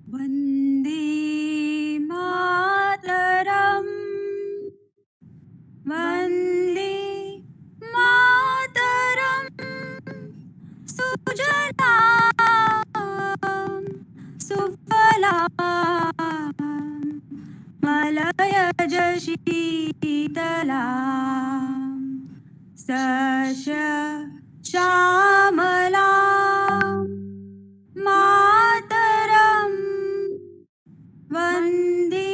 Vande Mataram. Vande Mataram. Sujalam Sufalam Malayaj Sheetalam Sasya Shamalam Mataram Vande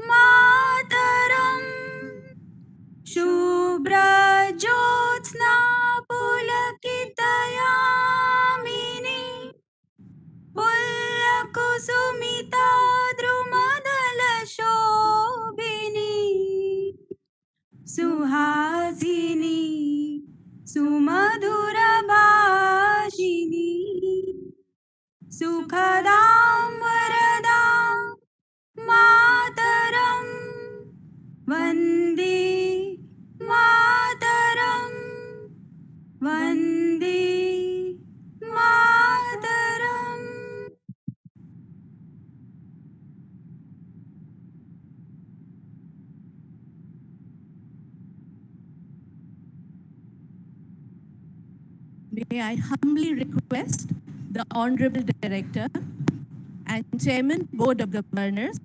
Mataram Shubhra Jyotsna Pulakitayamini Pullakusumita Drumadala Shobhini Suhasini Sumadhura Bhashini Sukhadam Varadam Mataram Vande Mataram Vande Mataram. May I humbly request the Honorable Director and Chairman Board of Governors,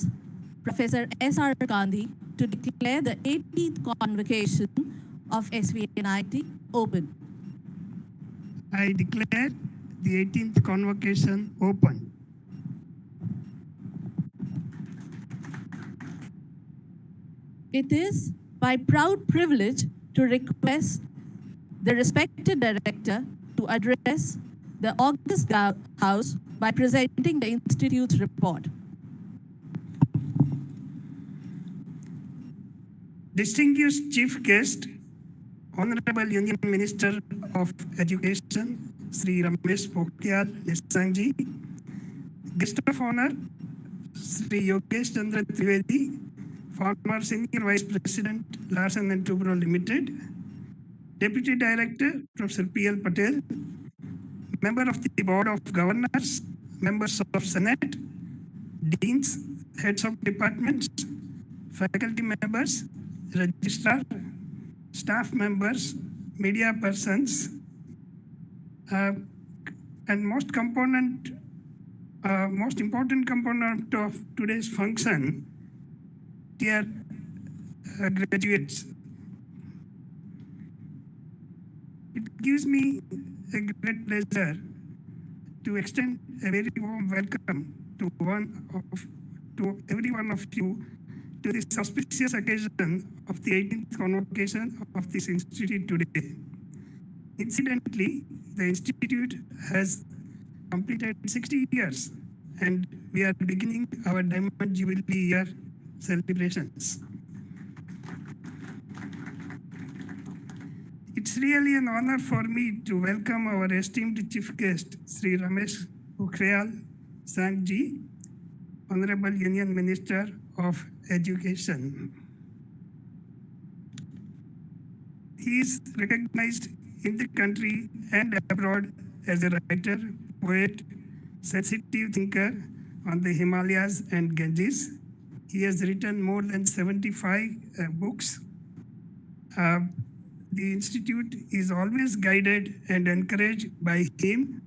Professor S.R. Gandhi, to declare the 18th convocation of SVNIT open. I declare the 18th convocation open. It is my proud privilege to request the respected director to address the August House by presenting the Institute's report. Distinguished Chief Guest, Honorable Union Minister of Education, Sri Ramesh Pokhriyal Nishank, Guest of Honor, Sri Yogesh Chandra Trivedi, former Senior Vice President, Larsen and Toubro Limited, Deputy Director, Professor P.L. Patel, Member of the Board of Governors, Members of Senate, Deans, Heads of Departments, Faculty members, Registrar, staff members, media persons, and most important component of today's function, dear graduates. It gives me a great pleasure to extend a very warm welcome to every one of you to this auspicious occasion of the 18th convocation of this institute today. Incidentally, the institute has completed 60 years and we are beginning our Diamond Jubilee year celebrations. It's really an honor for me to welcome our esteemed chief guest, Sri Ramesh Pokhriyal Nishank, Honorable Union Minister of Education. He is recognized in the country and abroad as a writer, poet, sensitive thinker on the Himalayas and Ganges. He has written more than 75 books. The Institute is always guided and encouraged by him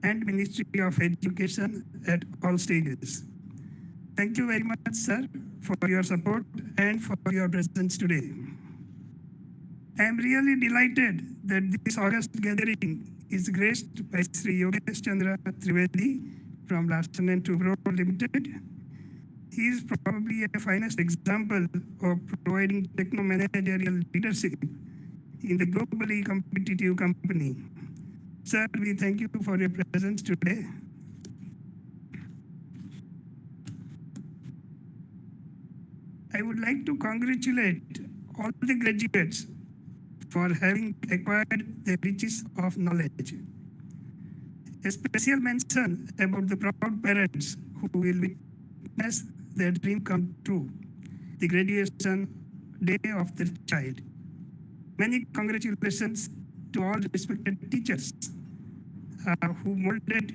and Ministry of Education at all stages. Thank you very much, sir, for your support and for your presence today. I am really delighted that this August gathering is graced by Sri Yogesh Chandra Trivedi from Larsen and Toubro Limited. He is probably a finest example of providing techno-managerial leadership in the globally competitive company. Sir, we thank you for your presence today. I would like to congratulate all the graduates for having acquired the riches of knowledge. A special mention about the proud parents who will witness their dream come true, the graduation day of their child. Many congratulations to all respected teachers who molded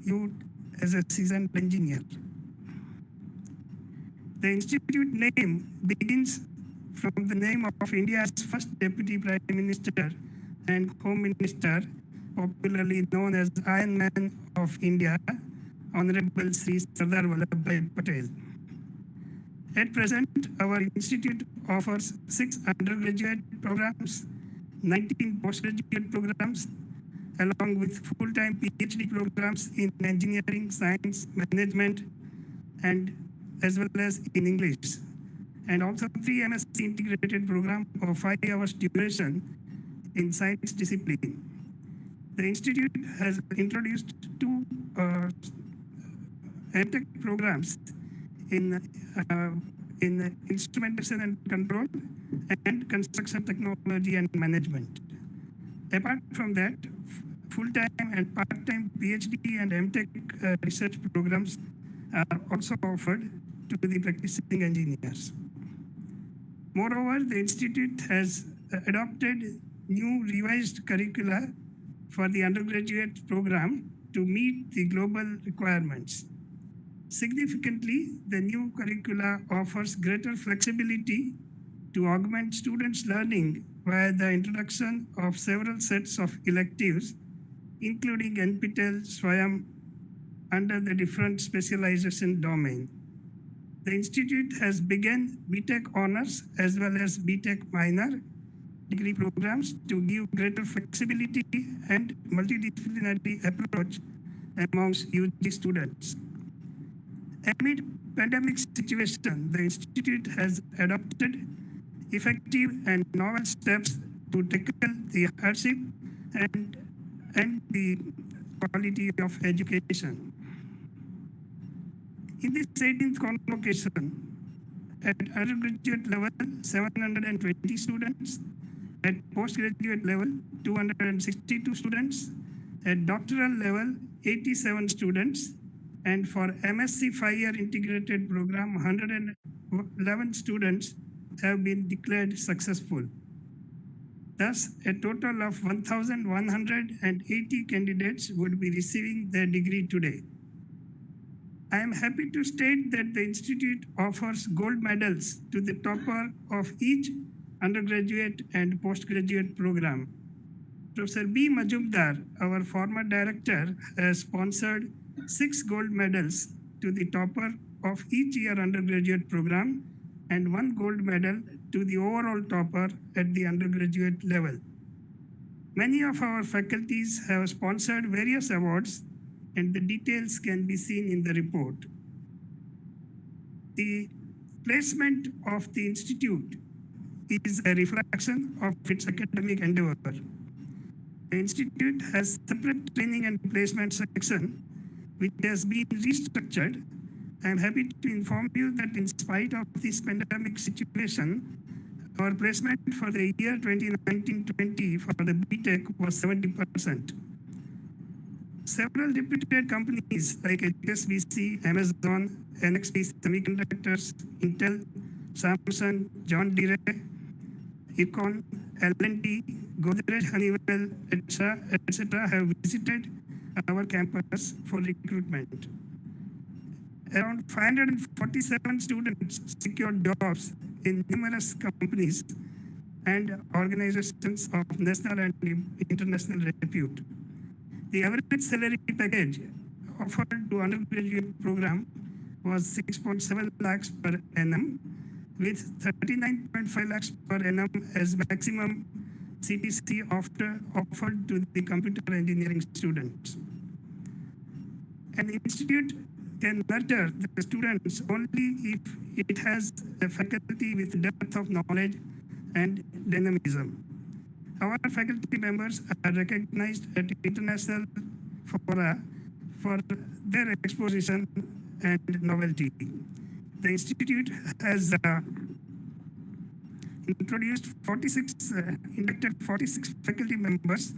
you as a seasoned engineer. The institute name begins from the name of India's first Deputy Prime Minister and Home Minister, popularly known as Iron Man of India, Honorable Sri Sardar Vallabhbhai Patel. At present, our institute offers 6 undergraduate programs, 19 postgraduate programs, along with full-time PhD programs in engineering, science, management, and as well as in English, and also 3 MSc integrated program of 5 hours duration in science discipline. The institute has introduced 2 MTech programs in instrumentation and control and construction technology and management. Apart from that, full-time and part-time PhD and MTech research programs are also offered to the practicing engineers. Moreover, the institute has adopted new revised curricula for the undergraduate program to meet the global requirements. Significantly, the new curricula offers greater flexibility to augment students' learning via the introduction of several sets of electives, including NPTEL, SWAYAM, under the different specialization domain. The institute has begun BTech honors as well as BTech minor degree programs to give greater flexibility and multidisciplinary approach amongst UG students. Amid pandemic situation, the institute has adopted effective and novel steps to tackle the hardship and the quality of education. In this 18th convocation, at undergraduate level, 720 students, at postgraduate level, 262 students, at doctoral level, 87 students, and for MSc 5-year integrated program, 111 students have been declared successful. Thus, a total of 1,180 candidates would be receiving their degree today. I am happy to state that the institute offers gold medals to the topper of each undergraduate and postgraduate program. Professor B. Majumdar, our former director, has sponsored 6 gold medals to the topper of each year undergraduate program and 1 gold medal to the overall topper at the undergraduate level. Many of our faculties have sponsored various awards, and the details can be seen in the report. The placement of the institute is a reflection of its academic endeavor. The institute has separate training and placement section, which has been restructured. I am happy to inform you that in spite of this pandemic situation, our placement for the year 2019-20 for the BTech was 70%. Several reputed companies like HSBC, Amazon, NXP Semiconductors, Intel, Samsung, John Deere, Econ, L&T, Godrej, Honeywell, etc. have visited our campus for recruitment. Around 547 students secured jobs in numerous companies and organizations of national and international repute. The average salary package offered to undergraduate program was 6.7 lakhs per annum, with 39.5 lakhs per annum as maximum CTC offered to the computer engineering students. An institute can nurture the students only if it has a faculty with depth of knowledge and dynamism. Our faculty members are recognized at international fora for their exposition and novelty. The institute has inducted 46 faculty members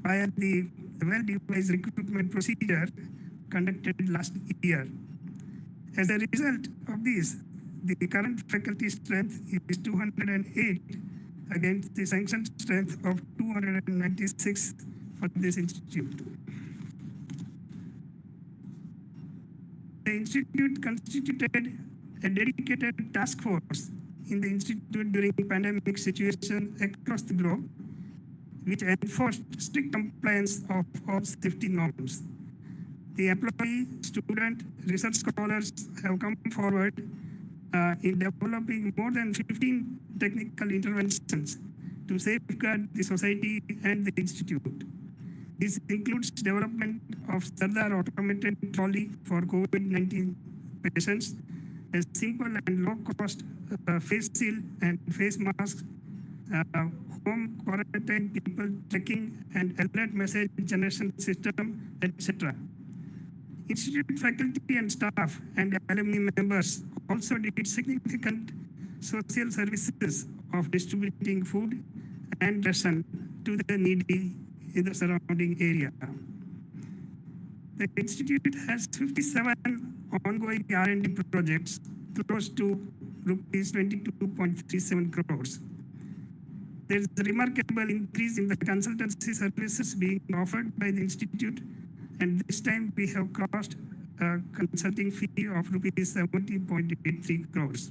via the well-devised recruitment procedure conducted last year. As a result of this, the current faculty strength is 208 against the sanctioned strength of 296 for this institute. The institute constituted a dedicated task force in the institute during pandemic situation across the globe, which enforced strict compliance of all safety norms. The employee, student, research scholars have come forward in developing more than 15 technical interventions to safeguard the society and the institute. This includes development of Sardar automated trolley for COVID-19 patients, a simple and low-cost face shield and face mask, home quarantine people checking and alert message generation system, etc. Institute faculty and staff and alumni members also did significant social services of distributing food and ration to the needy in the surrounding area. The institute has 57 ongoing R&D projects, close to rupees 22.37 crores. There is a remarkable increase in the consultancy services being offered by the institute, and this time we have crossed a consulting fee of rupees 70.83 crores.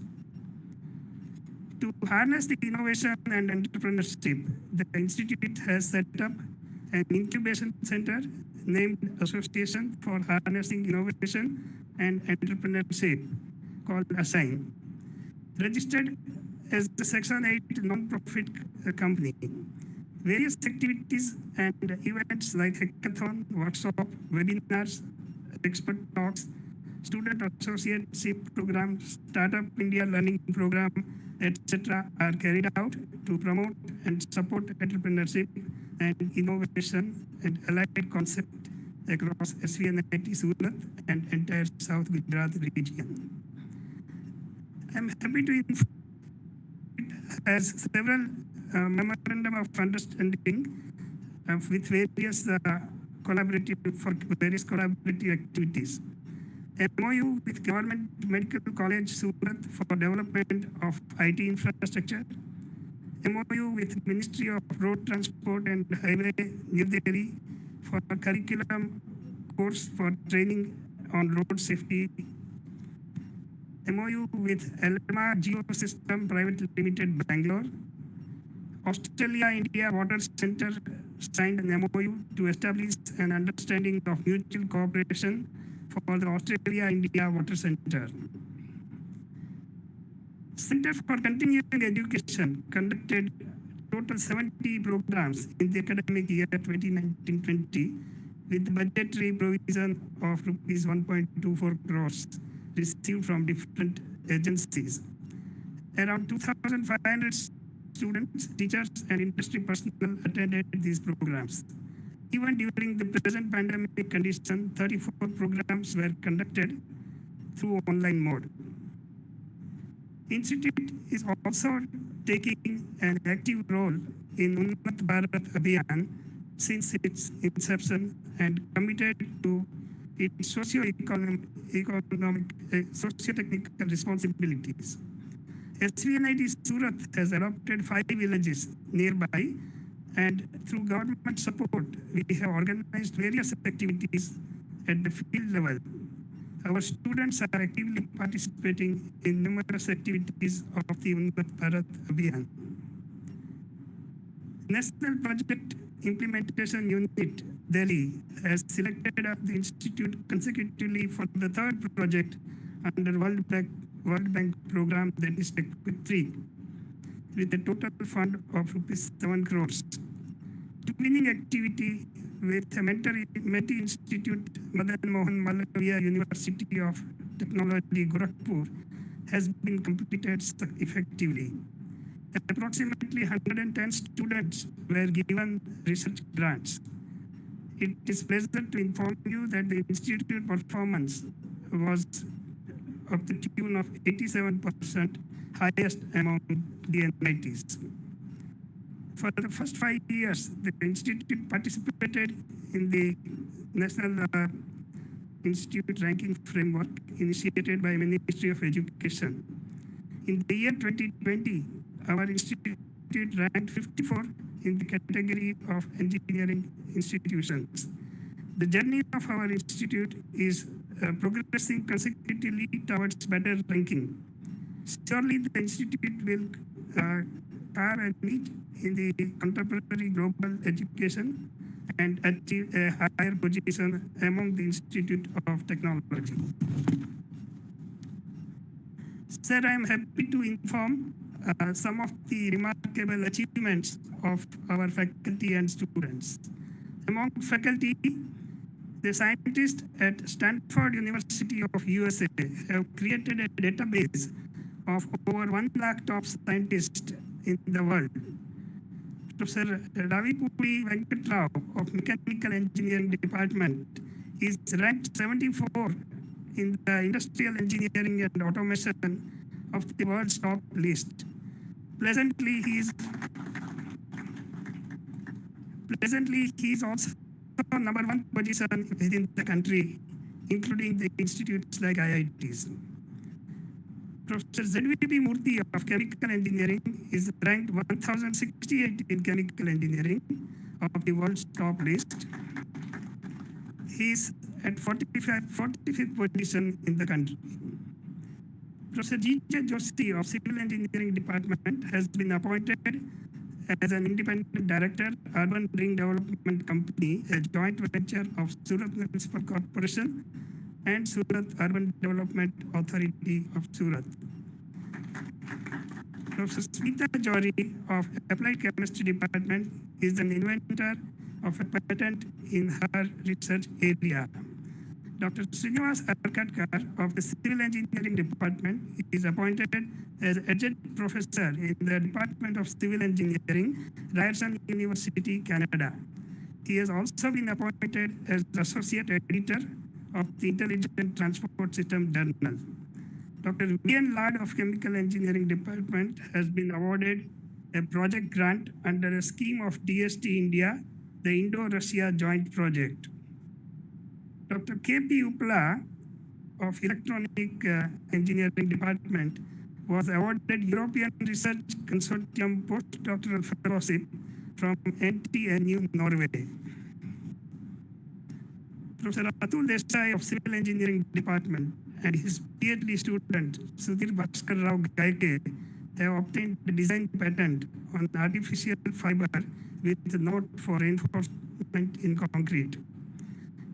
To harness the innovation and entrepreneurship, the institute has set up an incubation center named Association for Harnessing Innovation and Entrepreneurship, called ASSIGN, registered as the Section 8 non-profit company. Various activities and events like hackathon, workshop, webinars, expert talks, student associateship program, Startup India Learning Program, etc. are carried out to promote and support entrepreneurship and innovation and allied concept across SVNIT Surat and entire South Gujarat region. I'm happy to inform it has several memorandum of understanding with various collaborative activities. MOU with Government Medical College Surat for development of IT infrastructure. MOU with Ministry of Road Transport and Highway, New Delhi for a curriculum course for training on road safety. MOU with Elma Geosystem Private Limited, Bangalore. Australia-India Water Center signed an MOU to establish an understanding of mutual cooperation for the Australia-India Water Center. Center for Continuing Education conducted total 70 programs in the academic year 2019-20 with budgetary provision of rupees 1.24 crores received from different agencies. Around 2,500 students, teachers, and industry personnel attended these programs. Even during the present pandemic condition, 34 programs were conducted through online mode. Institute is also taking an active role in Unnat Bharat Abhiyan since its inception and committed to its socio-technical responsibilities. SVNIT Surat has adopted 5 villages nearby, and through government support, we have organized various activities at the field level. Our students are actively participating in numerous activities of the Unnat Bharat Abhiyan. National Project Implementation Unit, Delhi, has selected the institute consecutively for the 3rd project under World Bank program, that is Equip 3, with a total fund of rupees 7 crores. Twinning activity with the Mentee Institute, Madan Mohan Malviya University of Technology, Gorakhpur, has been completed effectively. Approximately 110 students were given research grants. It is pleasant to inform you that the institute performance was of the tune of 87%, highest among the NITs. For the first 5 years, the institute participated in the National Institute Ranking Framework initiated by Ministry of Education. In the year 2020, our institute ranked 54 in the category of engineering institutions. The journey of our institute is progressing consecutively towards better ranking. Surely the institute will carve a niche in the contemporary global education and achieve a higher position among the Institute of Technology. Sir, I am happy to inform some of the remarkable achievements of our faculty and students. Among faculty, the scientists at Stanford University of USA have created a database of over 1 lakh top scientists in the world. Professor Ravipudi Venkatrao of Mechanical Engineering Department is ranked 74 in the Industrial Engineering and Automation of the world's top list. Presently, he is also number 1 position within the country, including the institutes like IITs. Professor ZVP Murthy of Chemical Engineering is ranked 1068 in Chemical Engineering of the world's top list. He is at 45th position in the country. Professor G.J. Joshi of Civil Engineering Department has been appointed as an independent director, Urban Ring Development Company, a joint venture of Surat Municipal Corporation and Surat Urban Development Authority of Surat. Professor Smita Jory of Applied Chemistry Department is an inventor of a patent in her research area. Dr. Srinivas Arkatkar of the Civil Engineering Department is appointed as adjunct professor in the Department of Civil Engineering, Ryerson University, Canada. He has also been appointed as associate editor of the Intelligent Transport System Journal. Dr. Vivian Lad of Chemical Engineering Department has been awarded a project grant under a scheme of DST India, the Indo-Russia Joint Project. Dr. K.P. Upla of Electronic Engineering Department was awarded European Research Consortium postdoctoral fellowship from NTNU, Norway. Professor Atul Desai of Civil Engineering Department and his PhD student Sudhir Bhaskar Rao Gaike have obtained the design patent on artificial fiber with a note for reinforcement in concrete.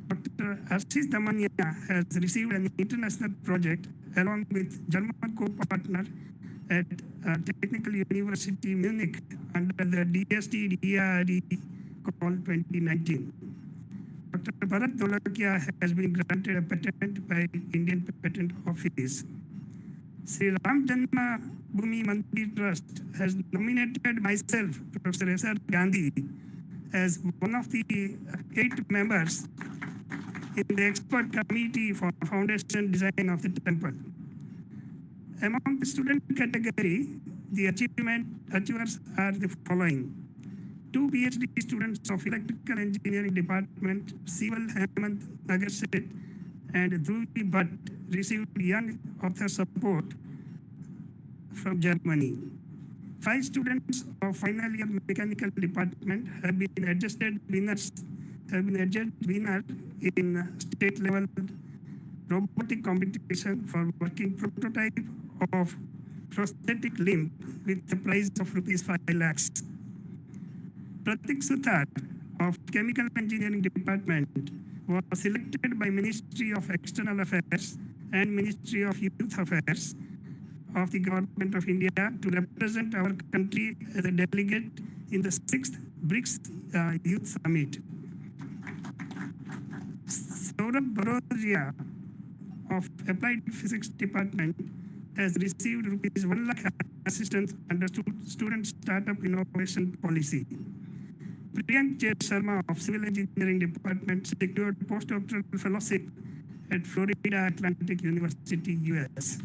Dr. Ashish Damania has received an international project along with German co-partner at Technical University Munich under the DST-DRD call 2019. Dr. Bharat Dolakia has been granted a patent by Indian Patent Office. Sri Ram Janma Bhoomi Mandir Trust has nominated myself, Professor S.R. Gandhi, as one of the 8 members in the expert committee for foundation design of the temple. Among the student category, the achievers are the following. 2 PhD students of Electrical Engineering Department, Sival Hemant Nagarset and Dhruvi Bhatt received Young Author Support from Germany. 5 students of final year Mechanical Department have been adjudged winners in state level robotic competition for working prototype of prosthetic limb with the prize of rupees 5 lakhs. Pratik Suthar of Chemical Engineering Department was selected by Ministry of External Affairs and Ministry of Youth Affairs of the Government of India to represent our country as a delegate in the 6th BRICS Youth Summit. Saurabh Barodia of Applied Physics Department has received rupees 1 lakh assistance under Student Startup Innovation Policy. Priyank J. Sharma of Civil Engineering Department secured postdoctoral fellowship at Florida Atlantic University, US.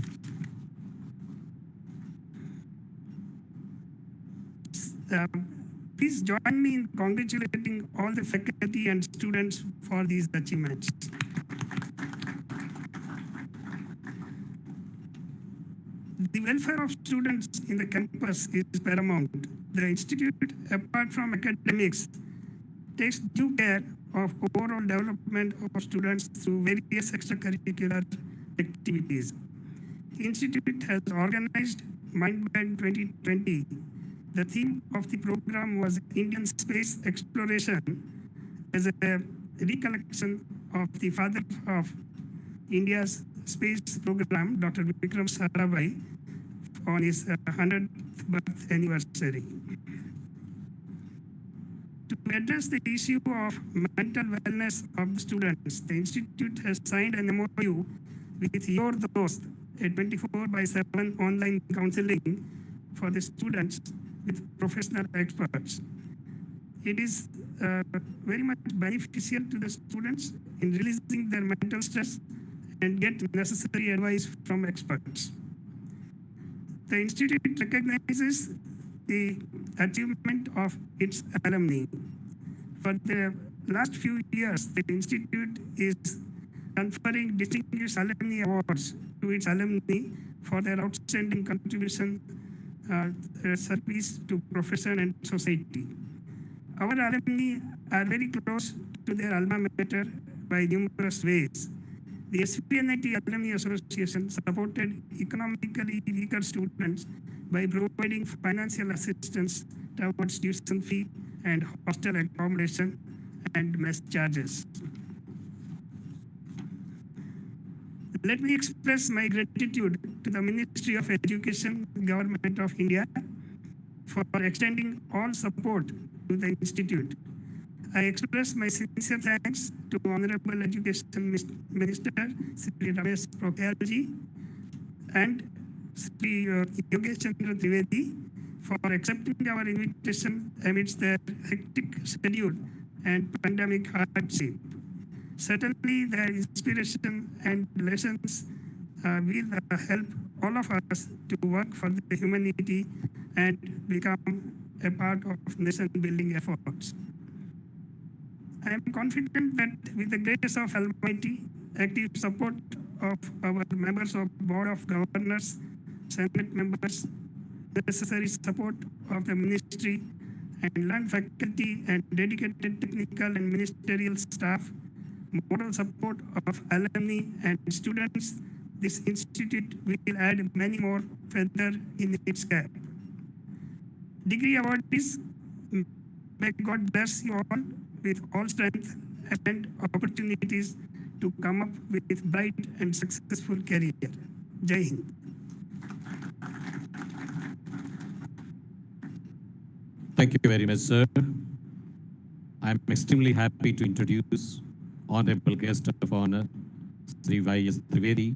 Please join me in congratulating all the faculty and students for these achievements. The welfare of students in the campus is paramount. The institute, apart from academics, takes due care of overall development of students through various extracurricular activities. The institute has organized Mindband 2020. The theme of the program was Indian space exploration as a recollection of the father of India's space program, Dr. Vikram Sarabhai, on his 100th birth anniversary. To address the issue of mental wellness of the students, the Institute has signed an MOU with Your Dost, a 24/7 online counseling for the students with professional experts. It is very much beneficial to the students in releasing their mental stress and get necessary advice from experts. The Institute recognizes the achievement of its alumni. For the last few years, the Institute is conferring distinguished alumni awards to its alumni for their outstanding contribution service to profession and society. Our alumni are very close to their alma mater by numerous ways. The SPNIT Alumni Association supported economically weaker students by providing financial assistance towards tuition fee and hostel accommodation and mess charges. Let me express my gratitude to the Ministry of Education, Government of India, for extending all support to the Institute. I express my sincere thanks to Honorable Education Minister Sri Ramesh Pokhriyal and Sri Yogesh Chandra Trivedi for accepting our invitation amidst their hectic schedule and pandemic hardship. Certainly, their inspiration and lessons will help all of us to work for the humanity and become a part of nation-building efforts. I am confident that with the grace of Almighty, active support of our members of Board of Governors, Senate members, necessary support of the Ministry, and learned faculty and dedicated technical and ministerial staff, moral support of alumni and students, this institute will add many more feathers in its cap. Degree awardees, may God bless you all with all strength and opportunities to come up with bright and successful career. Jai Hind. Thank you very much, sir. I'm extremely happy to introduce Honorable Guest of Honor, Sri Y.S. Trivedi,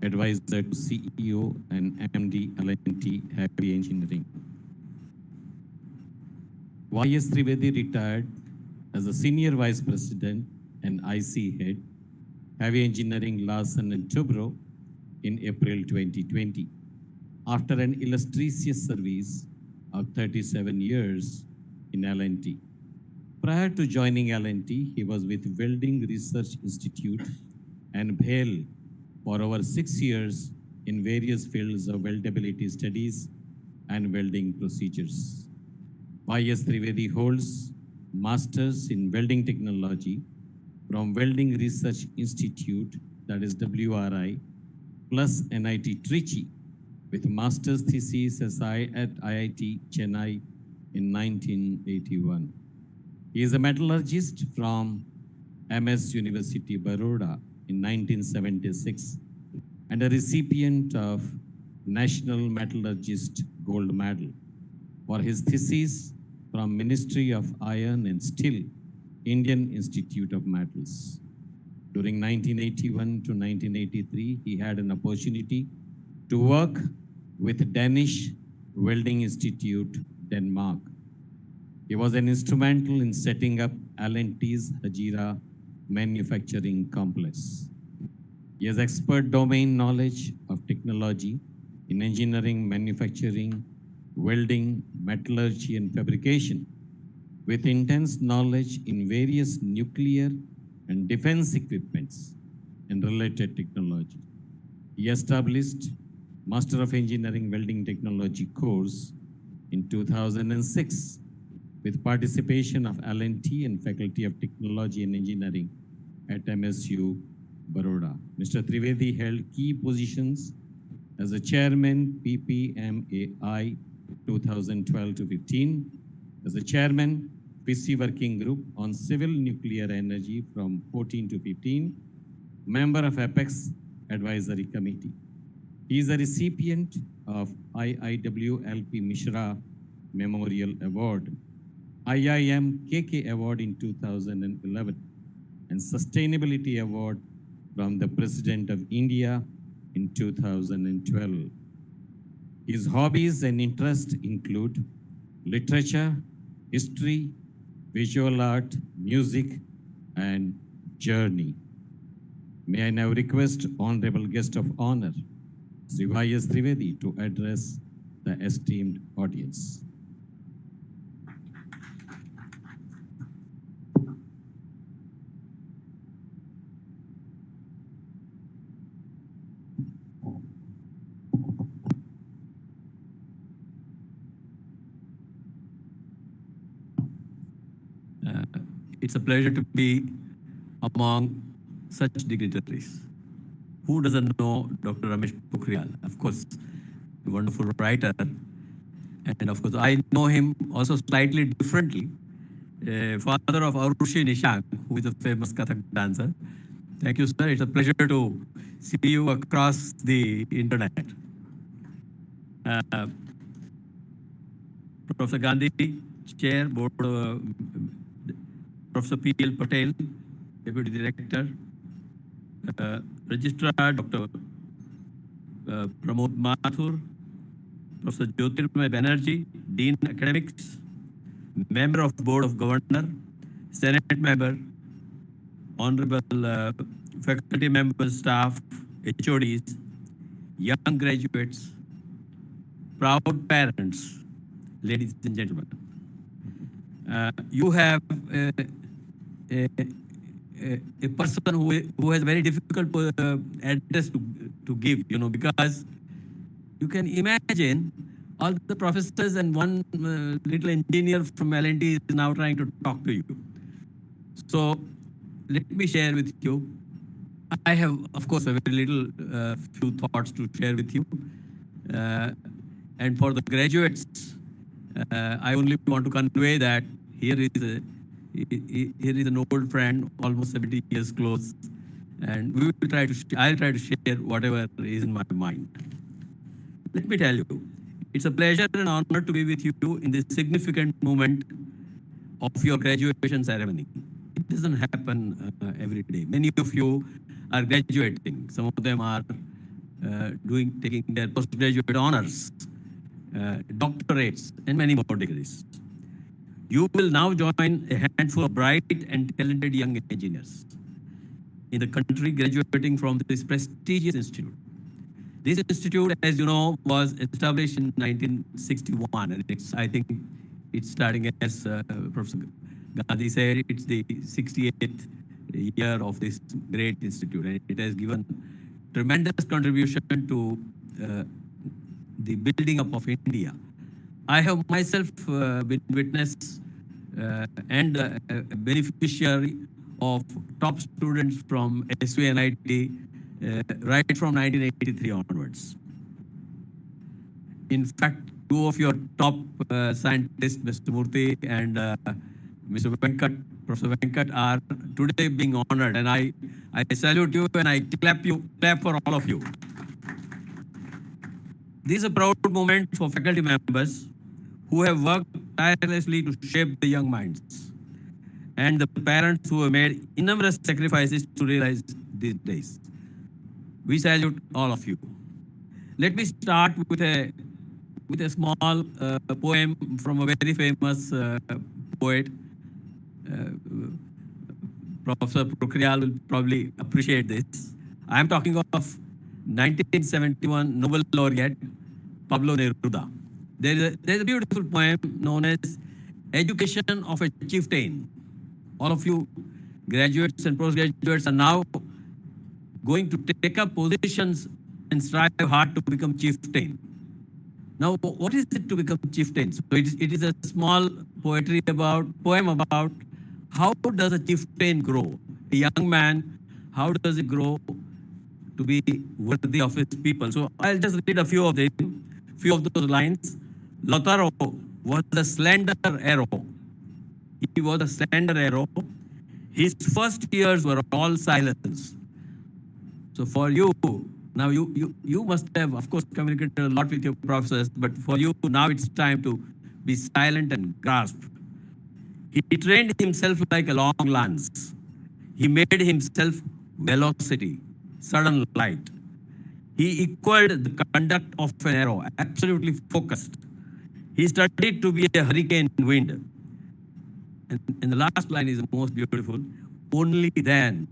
Advisor to CEO and MD L&T Heavy Engineering. Y.S. Trivedi retired as a Senior Vice President and IC Head, Heavy Engineering Larsen & Toubro in April 2020, after an illustrious service of 37 years in L&T. Prior to joining L&T, he was with Welding Research Institute and BHEL for over 6 years in various fields of weldability studies and welding procedures. Y.S. Trivedi holds Masters in Welding Technology from Welding Research Institute, that is WRI, plus NIT Trichy, with Master's thesis SI at IIT Chennai in 1981. He is a metallurgist from MS University, Baroda in 1976 and a recipient of National Metallurgist Gold Medal for his thesis from Ministry of Iron and Steel, Indian Institute of Metals. During 1981 to 1983, he had an opportunity to work with Danish Welding Institute, Denmark. He was an instrumental in setting up L&T's Hajira manufacturing complex. He has expert domain knowledge of technology in engineering, manufacturing, welding, metallurgy, and fabrication, with intense knowledge in various nuclear and defense equipments and related technology. He established Master of Engineering Welding Technology course in 2006 with participation of L&T and Faculty of Technology and Engineering at MSU Baroda. Mr. Trivedi held key positions as a chairman PPMAI 2012 to 15, as a chairman PC Working Group on Civil Nuclear Energy from 14 to 15, member of Apex Advisory Committee. He is a recipient of IIWLP Mishra Memorial Award, IIM KK Award in 2011, and Sustainability Award from the President of India in 2012. His hobbies and interests include literature, history, visual art, music, and journey. May I now request Honorable Guest of Honor, Sri Y.S. Trivedi, to address the esteemed audience. It's a pleasure to be among such dignitaries. Who doesn't know Dr. Ramesh Pokhriyal? Of course, a wonderful writer. And of course, I know him also slightly differently. Father of Arushi Nishant, who is a famous Kathak dancer. Thank you, sir. It's a pleasure to see you across the internet. Professor Gandhi, Chair, Board, Professor P.L. Patel, Deputy Director, Registrar Dr. Pramod Mathur, Professor Jyotirmay Banerjee, Dean Academics, Member of Board of Governor, Senate Member, Honorable Faculty Members, Staff, HODs, young graduates, proud parents, ladies and gentlemen. You have a person who has very difficult address to give, because you can imagine all the professors and one little engineer from L&T is now trying to talk to you. So let me share with you. I have, of course, a very little few thoughts to share with you. And for the graduates, I only want to convey that here is an old friend, almost 70 years close, and we will try to. I'll try to share whatever is in my mind. Let me tell you, it's a pleasure and honor to be with you in this significant moment of your graduation ceremony. It doesn't happen every day. Many of you are graduating. Some of them are taking their postgraduate honors, doctorates, and many more degrees. You will now join a handful of bright and talented young engineers in the country graduating from this prestigious institute. This institute, as you know, was established in 1961, and I think it's starting, as Professor Gandhi said, it's the 68th year of this great institute, and it has given tremendous contribution to the building up of India. I have myself been witness and a beneficiary of top students from SVNIT right from 1983 onwards. In fact, two of your top scientists, Mr. Murthy and Mr. Venkat, Professor Venkat, are today being honored, and I salute you and I clap for all of you. This is a proud moment for faculty members who have worked tirelessly to shape the young minds, and the parents who have made enormous sacrifices to realize these days. We salute all of you. Let me start with a small poem from a very famous poet. Professor Pokhriyal will probably appreciate this. I am talking of 1971 Nobel laureate Pablo Neruda. There is a beautiful poem known as education of a chieftain. All of you graduates and postgraduates are now going to take up positions and strive hard to become chieftain. Now, what is it to become chieftain? So it is a small poem about how does a chieftain grow? A young man, how does he grow to be worthy of his people? So I'll just read a few of them, few of those lines. Lautaro was a slender arrow. He was a slender arrow. His first years were all silence. So for you, now you must have, of course, communicated a lot with your professors, but for you, now it's time to be silent and grasp. He trained himself like a long lance. He made himself velocity, sudden light. He equaled the conduct of an arrow, absolutely focused. He studied to be a hurricane wind. And the last line is the most beautiful. Only then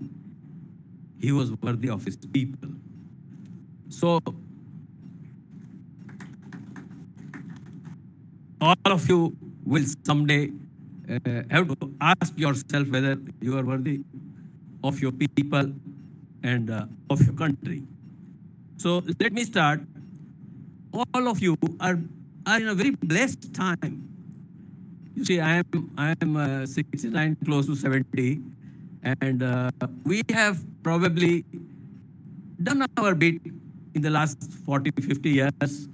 he was worthy of his people. So, all of you will someday have to ask yourself whether you are worthy of your people and of your country. So, let me start. All of you are in a very blessed time. You see, I am 69, close to 70, and we have probably done our bit in the last 40, 50 years,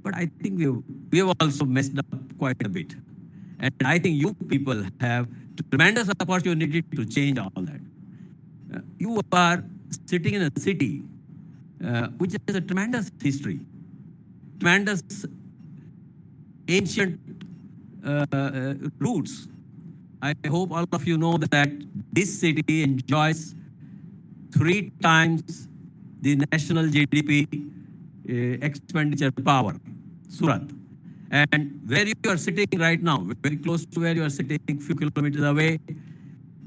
but I think we have also messed up quite a bit. And I think you people have tremendous opportunity to change all that. You are sitting in a city which has a tremendous history, tremendous ancient roots. I hope all of you know that this city enjoys 3 times the national GDP expenditure power, Surat. And where you are sitting right now, very close to where you are sitting, few kilometers away,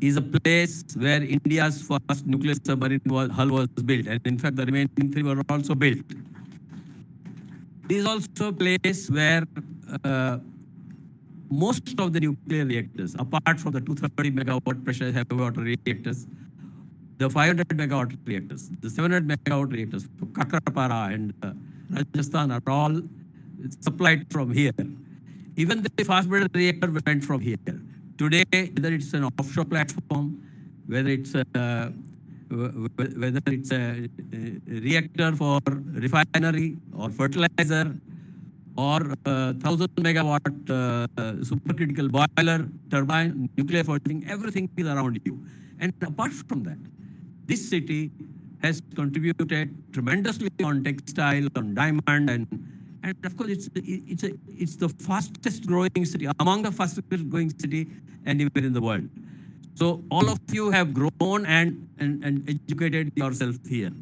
is a place where India's first nuclear submarine hull was built. And in fact, the remaining 3 were also built. It is also a place where most of the nuclear reactors, apart from the 230 megawatt pressure heavy water reactors, the 500 megawatt reactors, the 700 megawatt reactors, Kakrapara and Rajasthan are all supplied from here. Even the fast breeder reactor went from here. Today, whether it's an offshore platform, whether it's a reactor for refinery or fertilizer, or 1,000 megawatt supercritical boiler, turbine, nuclear forging, everything is around you. And apart from that, this city has contributed tremendously on textile, on diamond, and of course it's the fastest growing city, among the fastest growing city anywhere in the world. So all of you have grown and educated yourself here.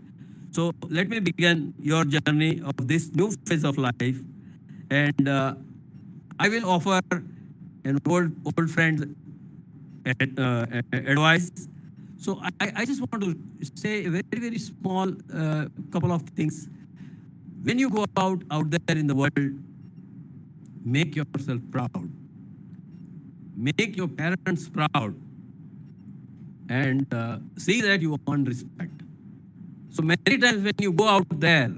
So let me begin your journey of this new phase of life. And I will offer an old friend advice. So I just want to say a very, very small couple of things. When you go out there in the world, make yourself proud. Make your parents proud. And see that you earn respect. So many times when you go out there,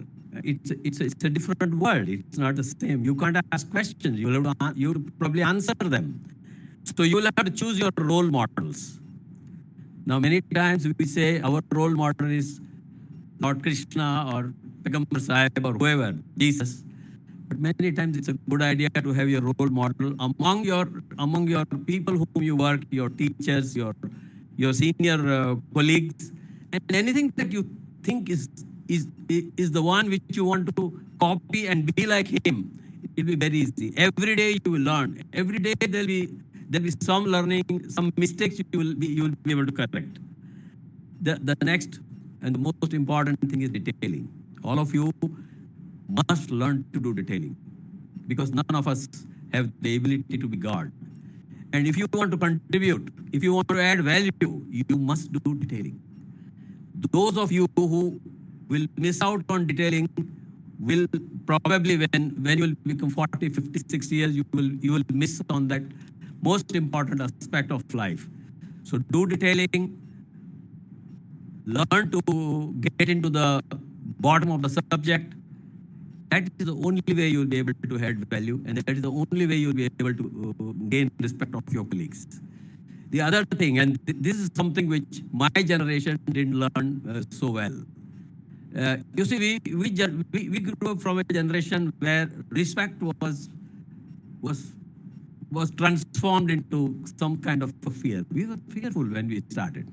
it's a different world. It's not the same. You can't ask questions. You will probably answer them. So you will have to choose your role models. Now, many times we say our role model is Lord Krishna or Pegambar Sahib or whoever, Jesus. But many times it's a good idea to have your role model among your people whom you work, your teachers, your senior colleagues, and anything that you think is the one which you want to copy and be like him. It will be very easy. Every day you will learn. Every day there'll be some learning, some mistakes you will be able to correct. The next and the most important thing is detailing. All of you must learn to do detailing, because none of us have the ability to be God. And if you want to contribute, if you want to add value, you must do detailing. Those of you who will miss out on detailing will probably, when you will become 40, 50, 60 years, you will miss on that most important aspect of life. So do detailing, learn to get into the bottom of the subject. That is the only way you'll be able to add value, and that is the only way you'll be able to gain respect of your colleagues. The other thing, and this is something which my generation didn't learn so well. You see, we grew up from a generation where respect was was transformed into some kind of a fear. We were fearful when we started.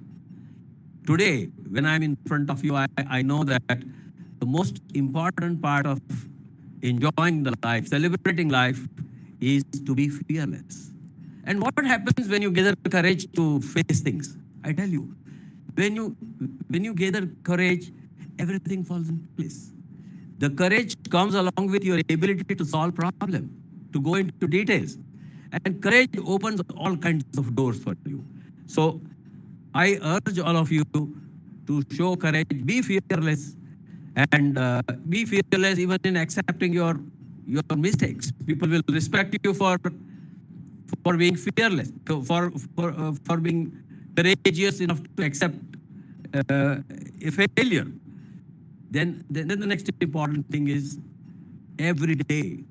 Today, when I'm in front of you, I know that the most important part of enjoying the life, celebrating life, is to be fearless. And what happens when you gather courage to face things? I tell you, when you gather courage, everything falls in place. The courage comes along with your ability to solve problem, to go into details. And courage opens all kinds of doors for you. So I urge all of you to show courage, be fearless, and be fearless even in accepting your mistakes. People will respect you for being fearless, for being courageous enough to accept a failure. Then the next important thing is every day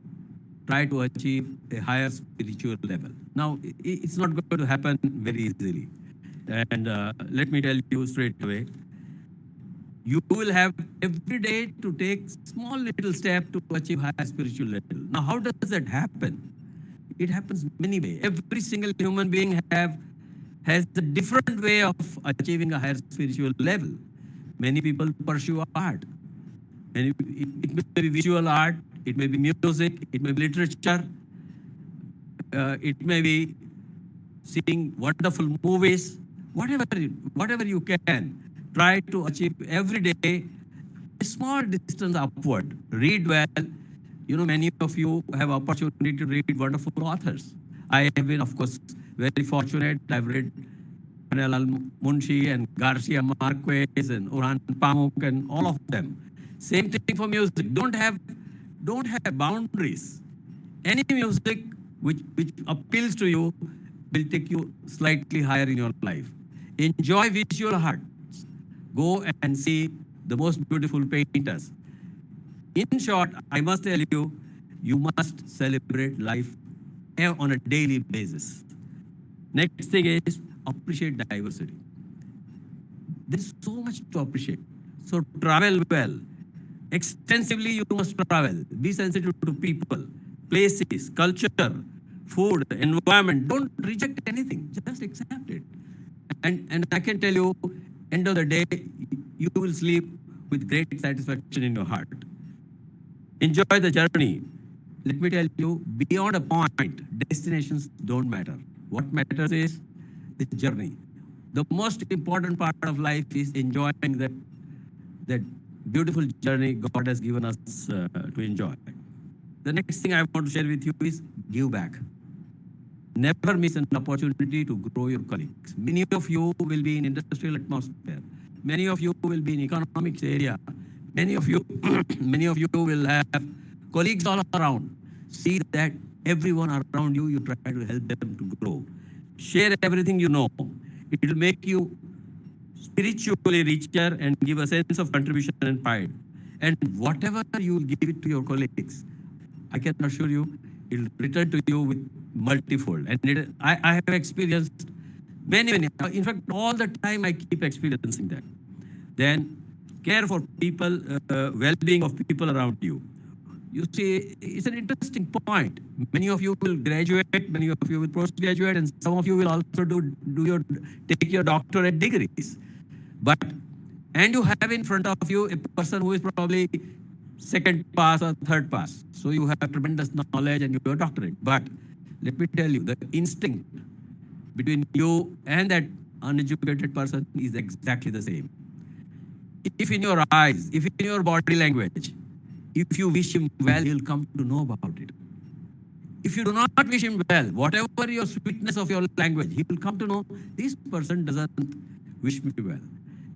try to achieve a higher spiritual level. Now, it's not going to happen very easily. And let me tell you straight away, you will have every day to take small little step to achieve higher spiritual level. Now, how does that happen? It happens many ways. Every single human being has a different way of achieving a higher spiritual level. Many people pursue art. And it may be visual art, it may be music, it may be literature, it may be seeing wonderful movies, whatever you can, try to achieve every day a small distance upward. Read well. You know, many of you have opportunity to read wonderful authors. I have been, of course, very fortunate. I've read Manal Munshi and Garcia Marquez and Orhan Pamuk and all of them. Same thing for music. Don't have boundaries. Any music which appeals to you will take you slightly higher in your life. Enjoy visual arts. Go and see the most beautiful painters. In short, I must tell you, you must celebrate life on a daily basis. Next thing is appreciate diversity. There's so much to appreciate. So travel well. Extensively, you must travel. Be sensitive to people, places, culture, food, environment. Don't reject anything. Just accept it. And I can tell you, end of the day, you will sleep with great satisfaction in your heart. Enjoy the journey. Let me tell you, beyond a point, destinations don't matter. What matters is the journey. The most important part of life is enjoying that beautiful journey God has given us to enjoy. The next thing I want to share with you is give back. Never miss an opportunity to grow your colleagues. Many of you will be in industrial atmosphere. Many of you will be in economics area. Many of you, many of you will have colleagues all around. See that everyone around you, you try to help them to grow. Share everything you know. It will make you spiritually richer and give a sense of contribution and pride. And whatever you will give it to your colleagues, I can assure you, it will return to you with multifold. And I have experienced many. In fact, all the time I keep experiencing that. Then care for people, well-being of people around you. You see, it's an interesting point. Many of you will graduate, many of you will postgraduate, and some of you will also take your doctorate degrees. And you have in front of you a person who is probably second pass or third pass. So you have tremendous knowledge and your doctorate. But let me tell you, the instinct between you and that uneducated person is exactly the same. If in your eyes, if in your body language, if you wish him well, he'll come to know about it. If you do not wish him well, whatever your sweetness of your language, he will come to know this person doesn't wish me well.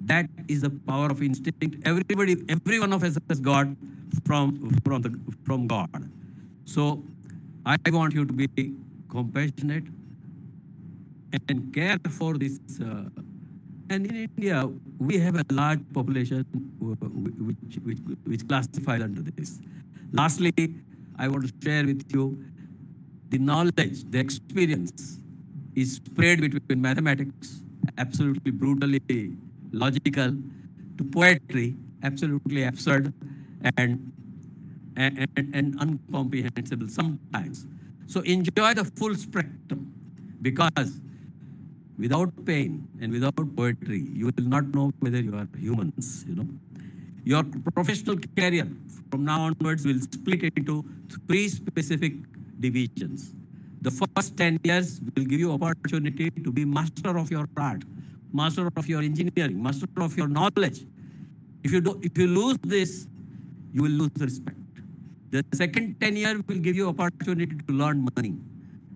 That is the power of instinct. Every one of us has got from God. So I want you to be compassionate, and care for this. And in India, we have a large population which classifies under this. Lastly, I want to share with you the knowledge, the experience is spread between mathematics, absolutely brutally logical, to poetry, absolutely absurd and, and incomprehensible sometimes. So enjoy the full spectrum, because without pain and without poetry, you will not know whether you are humans, you know. Your professional career from now onwards will split into three specific divisions. The first 10 years will give you opportunity to be master of your art, master of your engineering, master of your knowledge. If you lose this, you will lose respect. The second 10 years will give you opportunity to learn money.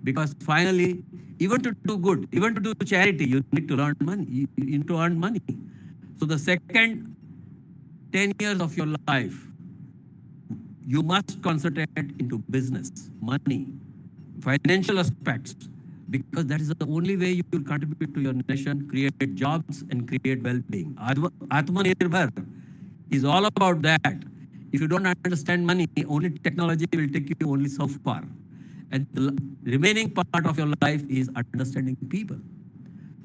Because finally, even to do good, even to do charity, you need to learn money. You need to earn money. So the second 10 years of your life, you must concentrate into business, money, financial aspects, because that is the only way you will contribute to your nation, create jobs, and create well-being. Atmanirbhar is all about that. If you don't understand money, only technology will take you only so far. And the remaining part of your life is understanding people.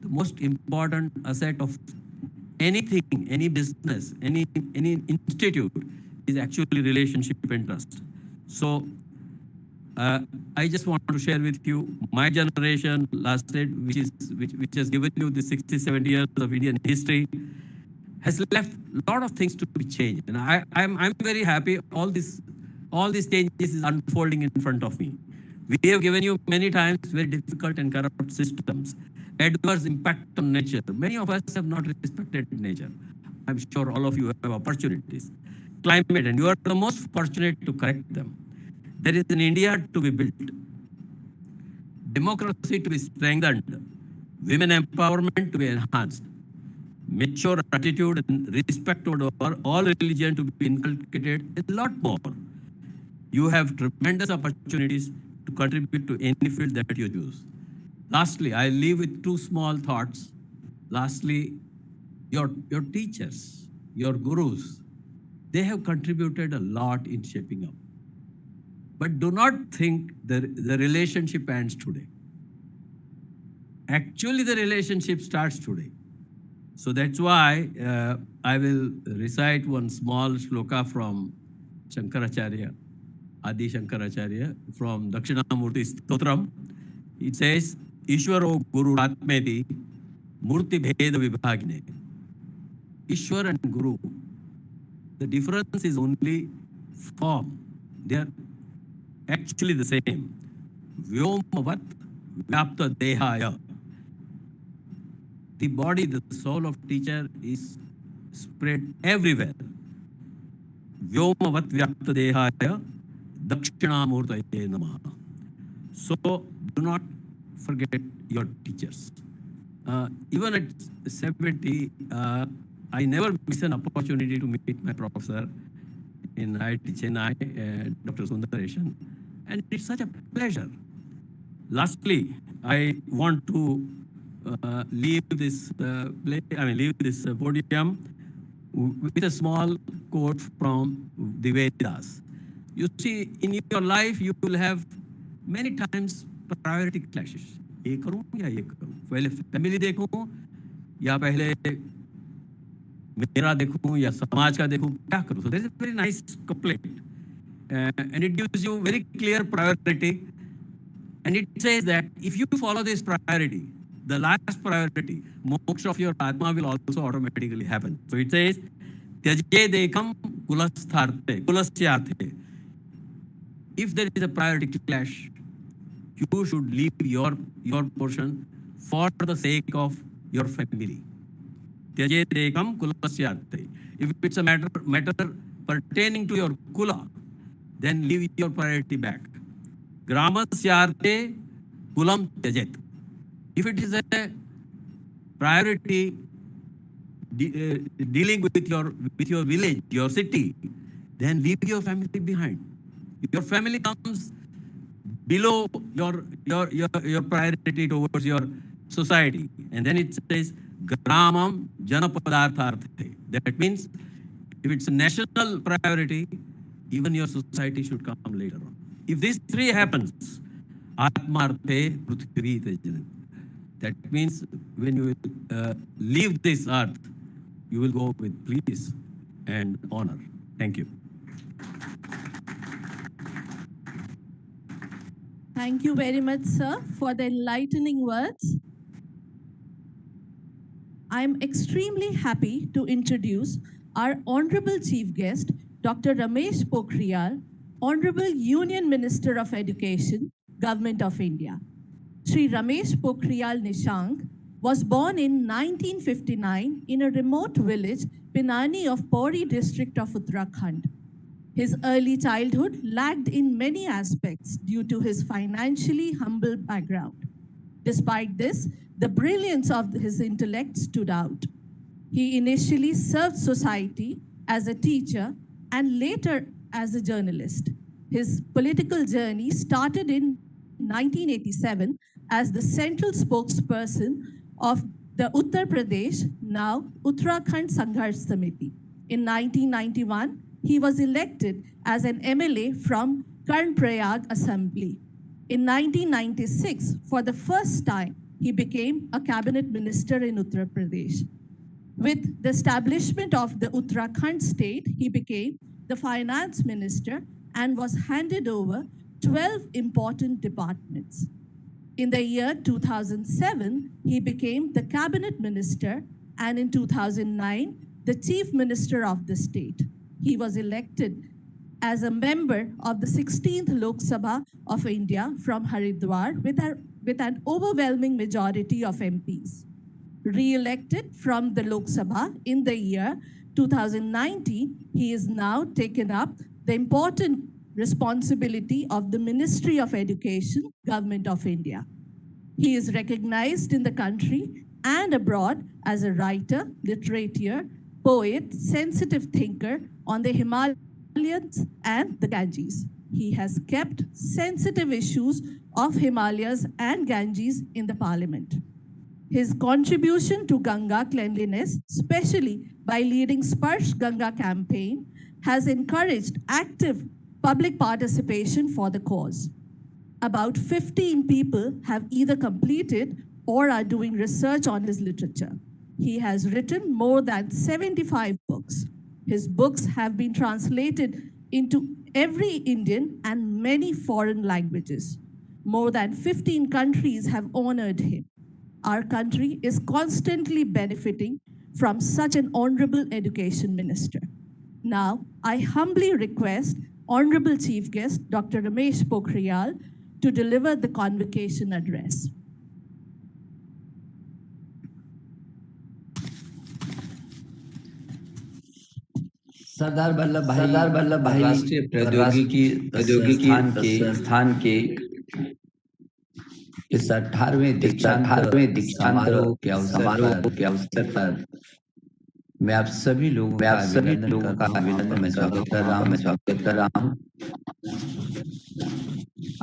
The most important asset of anything, any business, any institute is actually relationship and trust. So I just want to share with you my generation lasted, which has given you the 60, 70 years of Indian history, has left a lot of things to be changed. And I'm very happy all these changes is unfolding in front of me. We have given you many times very difficult and corrupt systems, adverse impact on nature. Many of us have not respected nature. I'm sure all of you have opportunities. Climate, and you are the most fortunate to correct them. There is an India to be built, democracy to be strengthened, women empowerment to be enhanced, mature attitude and respect toward all religion to be inculcated, a lot more. You have tremendous opportunities to contribute to any field that you choose. Lastly, I leave with two small thoughts. Lastly, your teachers, your gurus, they have contributed a lot in shaping up. But do not think the relationship ends today. Actually, the relationship starts today. So that's why I will recite one small shloka from Shankaracharya, Adi Shankaracharya, from Dakshinamurti Stotram. It says, Ishwaro Guru Atmeti Murti Bheda Vibhagne. Ishwar and Guru, the difference is only form. They are actually the same. Vyomavat Vyapta Dehaya. The body, the soul of teacher is spread everywhere. Vyomavat Vyapta Dehaya Dakshinamurtaye Namaha. So do not forget your teachers. Even at 70, I never miss an opportunity to meet my professor in IIT Chennai, Dr. Sundareshan, and it's such a pleasure. Lastly, I want to leave this podium with a small quote from the Vedas. You see, in your life, you will have many times priority clashes. ये करूँ या ये करूँ? पहले family देखूँ या पहले मेरा देखूँ या समाज का देखूँ, क्या करूँ? So there is a very nice couplet, and it gives you very clear priority, and it says that if you follow this priority, the last priority, moksha of your atma will also automatically happen. So it says, Tyaje dekam kulasyarthe. If there is a priority clash, you should leave your portion for the sake of your family. Tyaje dekam kulasyarthe. If it's a matter pertaining to your kula, then leave your priority back. Gramasyarthe kulam tyajet. If it is a priority dealing with your village, your city, then leave your family behind. Your family comes below your priority towards your society. And then it says Gramam Janapadartharthe. That means if it's a national priority, even your society should come later on. If these three happens, Atmarte Prithvi Tejana. That means when you leave this earth, you will go with peace and honor. Thank you. Thank you very much, sir, for the enlightening words. I am extremely happy to introduce our Honorable Chief Guest, Dr. Ramesh Pokhriyal, Honorable Union Minister of Education, Government of India. Shri Ramesh Pokhriyal Nishank was born in 1959 in a remote village, Pinani of Pauri district of Uttarakhand. His early childhood lacked in many aspects due to his financially humble background. Despite this, the brilliance of his intellect stood out. He initially served society as a teacher and later as a journalist. His political journey started in 1987 as the central spokesperson of the Uttar Pradesh, now Uttarakhand Sangharsh Samiti. In 1991, he was elected as an MLA from Karnprayag Assembly. In 1996, for the first time, he became a cabinet minister in Uttar Pradesh. With the establishment of the Uttarakhand state, he became the finance minister and was handed over 12 important departments. In the year 2007, he became the cabinet minister, and in 2009, the chief minister of the state. He was elected as a member of the 16th Lok Sabha of India from Haridwar with an overwhelming majority of MPs. Re-elected from the Lok Sabha in the year 2019, he is now taken up the important responsibility of the Ministry of Education, Government of India. He is recognized in the country and abroad as a writer, literature, poet, sensitive thinker on the Himalayas and the Ganges. He has kept sensitive issues of Himalayas and Ganges in the parliament. His contribution to Ganga cleanliness, especially by leading Sparsh Ganga campaign, has encouraged active public participation for the cause. About 15 people have either completed or are doing research on his literature. He has written more than 75 books. His books have been translated into every Indian and many foreign languages. More than 15 countries have honored him. Our country is constantly benefiting from such an honorable education minister. Now, I humbly request Honorable Chief Guest, Dr. Ramesh Pokhriyal, to deliver the convocation address. Sardar Vallabh भाई राष्ट्रीय प्रौद्योगिकी संस्थान के इस 18वें दीक्षांत समारोह के अवसर पर मैं आप सभी लोगों का अभिनंदन में स्वागत कर रहा हूँ।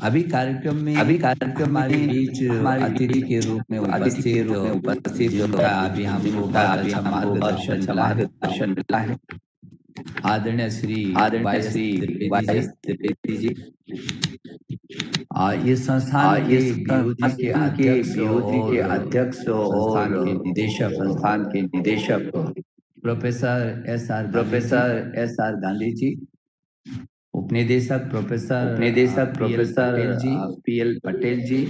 अभी कार्यक्रम में हमारे बीच अतिथि के रूप में उपस्थित अभी हमको मार्गदर्शन मिला है आदरणीय श्री वाइस त्रिवेदी जी। ये संस्थान के अध्यक्ष और संस्थान के निदेशक प्रोफेसर एस.आर. गांधी जी, उपनिदेशक professor P L. Patel ji,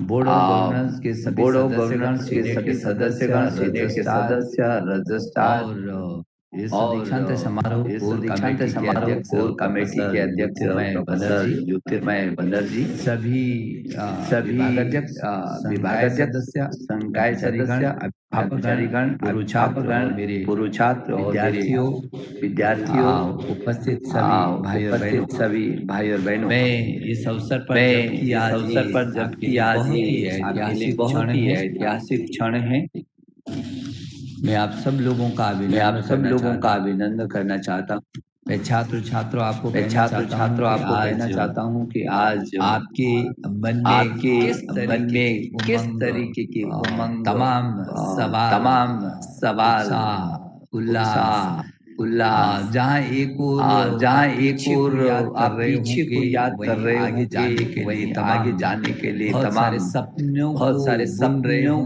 board of governance के सभी सदस्यगण, रजिस्ट्रार और इस दीक्षांत समारोह कोर कमेटी के अध्यक्ष ज्योतिर्मय बनर्जी, सभी विभागाध्यक्ष, संकाय सदस्य, अभिभावकगण, छात्र विद्यार्थियों, उपस्थित सभी भाई और बहनों, मैं इस अवसर पर जबकि आज ये ऐतिहासिक क्षण है, मैं आप सब लोगों का अभिनंदन करना चाहता हूँ। मैं छात्रों आपको कहना चाहता हूँ कि आज आपके मन में किस तरीके के उमंग, तमाम सवाल, उल्लास, जहाँ एक और आप पीछे को याद कर रहे होंगे, आगे जाने के लिए बहुत सारे सपनों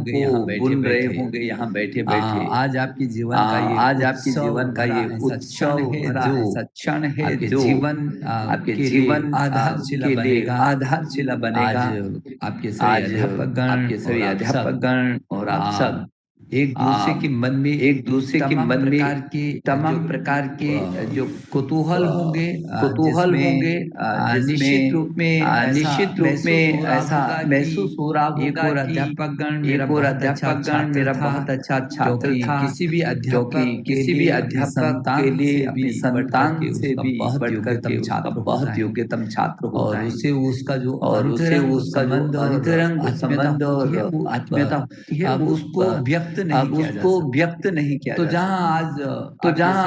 को बुन रहे होंगे यहाँ बैठे। आज आपके जीवन का ये उत्सव भरा ऐसा क्षण है जो आपके जीवन आधारशिला बनेगा। आज आपके सभी अध्यापकगण और आप सब एक दूसरे के मन में तमाम प्रकार के जो कुतूहल होंगे, निश्चित रूप में ऐसा महसूस हो रहा होगा। एक और अध्यापकगण मेरा बहुत अच्छा छात्र था। किसी भी अध्यापक के लिए अपने संतान से भी बढ़कर के बहुत योग्यतम छात्र होता है। उसे उसका जो अंतरंग संबंध और आत्मीयता होती है, उसको व्यक्त नहीं किया। तो जहाँ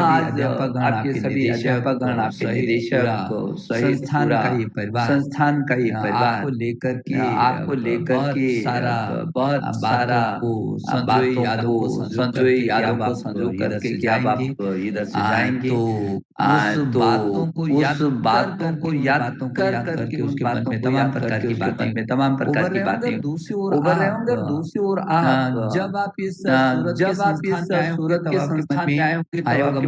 आज आपके सभी अध्यापकगण, आपके निदेशक, संस्थान का ये परिवार आपको लेकर के बहुत सारा संजोए यादों को संजो करके कि आप इधर से जाएंगे। तो उस बातों को याद करके उसके मन में तमाम प्रकार की बातें दूसरी ओर आप जब आप इस सूरत के संस्थान में आए होंगे तो आयोगा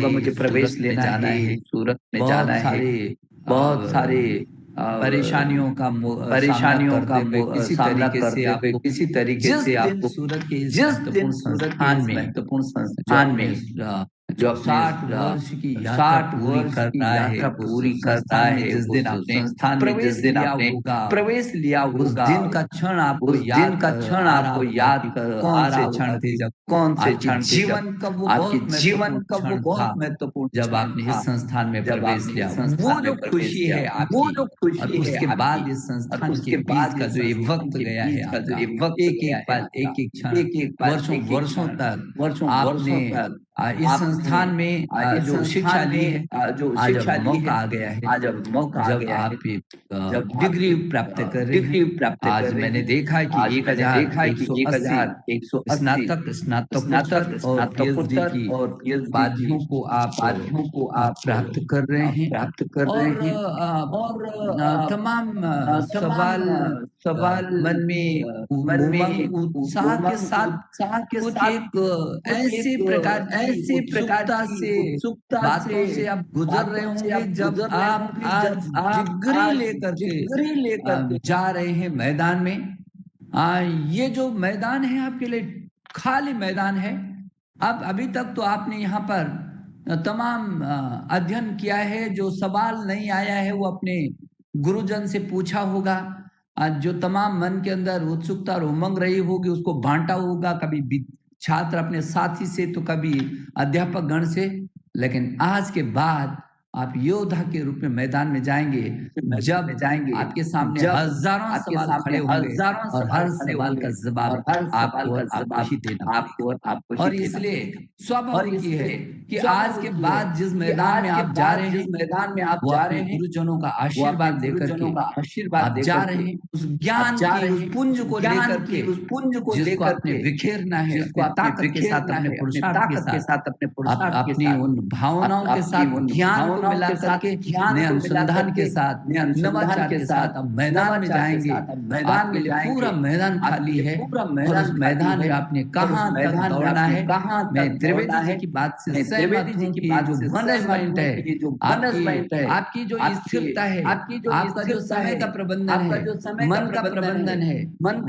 मुझे प्रवेश लेना जाना है, सूरत में जाना है। बहुत सारे परेशानियों का किसी तरीके से आपको सूरत के महत्वपूर्ण संस्थान में जो 60 वर्ष की यात्रा पूरी करता है, जिस दिन आपने प्रवेश लिया होगा, उस दिन का क्षण आपको याद कौन से क्षण जीवन का वो बहुत महत्वपूर्ण जब आपने इस संस्थान में प्रवेश लिया। वो जो खुशी है आपकी, उसके बाद इस संस्थान के बीच का जो ये वक्त गया है, एक क्षण, वर्षों तक आपने इस संस्थान में जो शिक्षा ली है, आज अब मौका आ गया है, जब आप डिग्री प्राप्त कर रहे हैं। आज मैंने देखा कि 1180 स्नातकोत्तर और पीएचडी की उपाधियों को आप प्राप्त कर रहे हैं। और तमाम सवाल मन में उत्साह के साथ एक ऐसे प्रकार से बातों से आप गुजर रहे होंगे जब आप आज डिग्री लेकर जा रहे हैं मैदान में। ये जो मैदान है आपके लिए खाली मैदान है। अब अभी तक तो आपने यहाँ पर तमाम अध्ययन किया है, जो सवाल नहीं आया है वो अपने गुरुजन से पूछा होगा। जो तमाम मन के अंदर उत्सुकता और उमंग रही होगी उसको बांटा होगा, कभी छात्र अपने साथी से तो कभी अध्यापक गण से। लेकिन आज के बाद आप योद्धा के रूप में मैदान में जाएंगे, जब आपके सामने हजारों सवाल खड़े होंगे और हर सवाल का जवाब आपको ही देना। और इसलिए स्वाभाविक है कि आज के बाद जिस मैदान में आप जा रहे हैं, गुरुजनों का आशीर्वाद लेकर आप जा रहे हैं, उस ज्ञान के उस पुंज को लेकर आपने बिखेरना है, ताकत के साथ, अपने पुरुषार्थ के साथ, अपनी उन भावनाओं के साथ, ज्ञान मिला करके नए अनुसंधान के साथ, नवाचार के साथ अब मैदान में जाएंगे। मैदान में पूरा मैदान खाली है और उस मैदान में आपने कहाँ तक दौड़ना है। मैं त्रिवेदी जी की बात से सहमत हूँ कि जो मैनेजमेंट है, आपकी जो स्थिरता है, आपका जो समय का प्रबंधन है, मन का प्रबंधन है,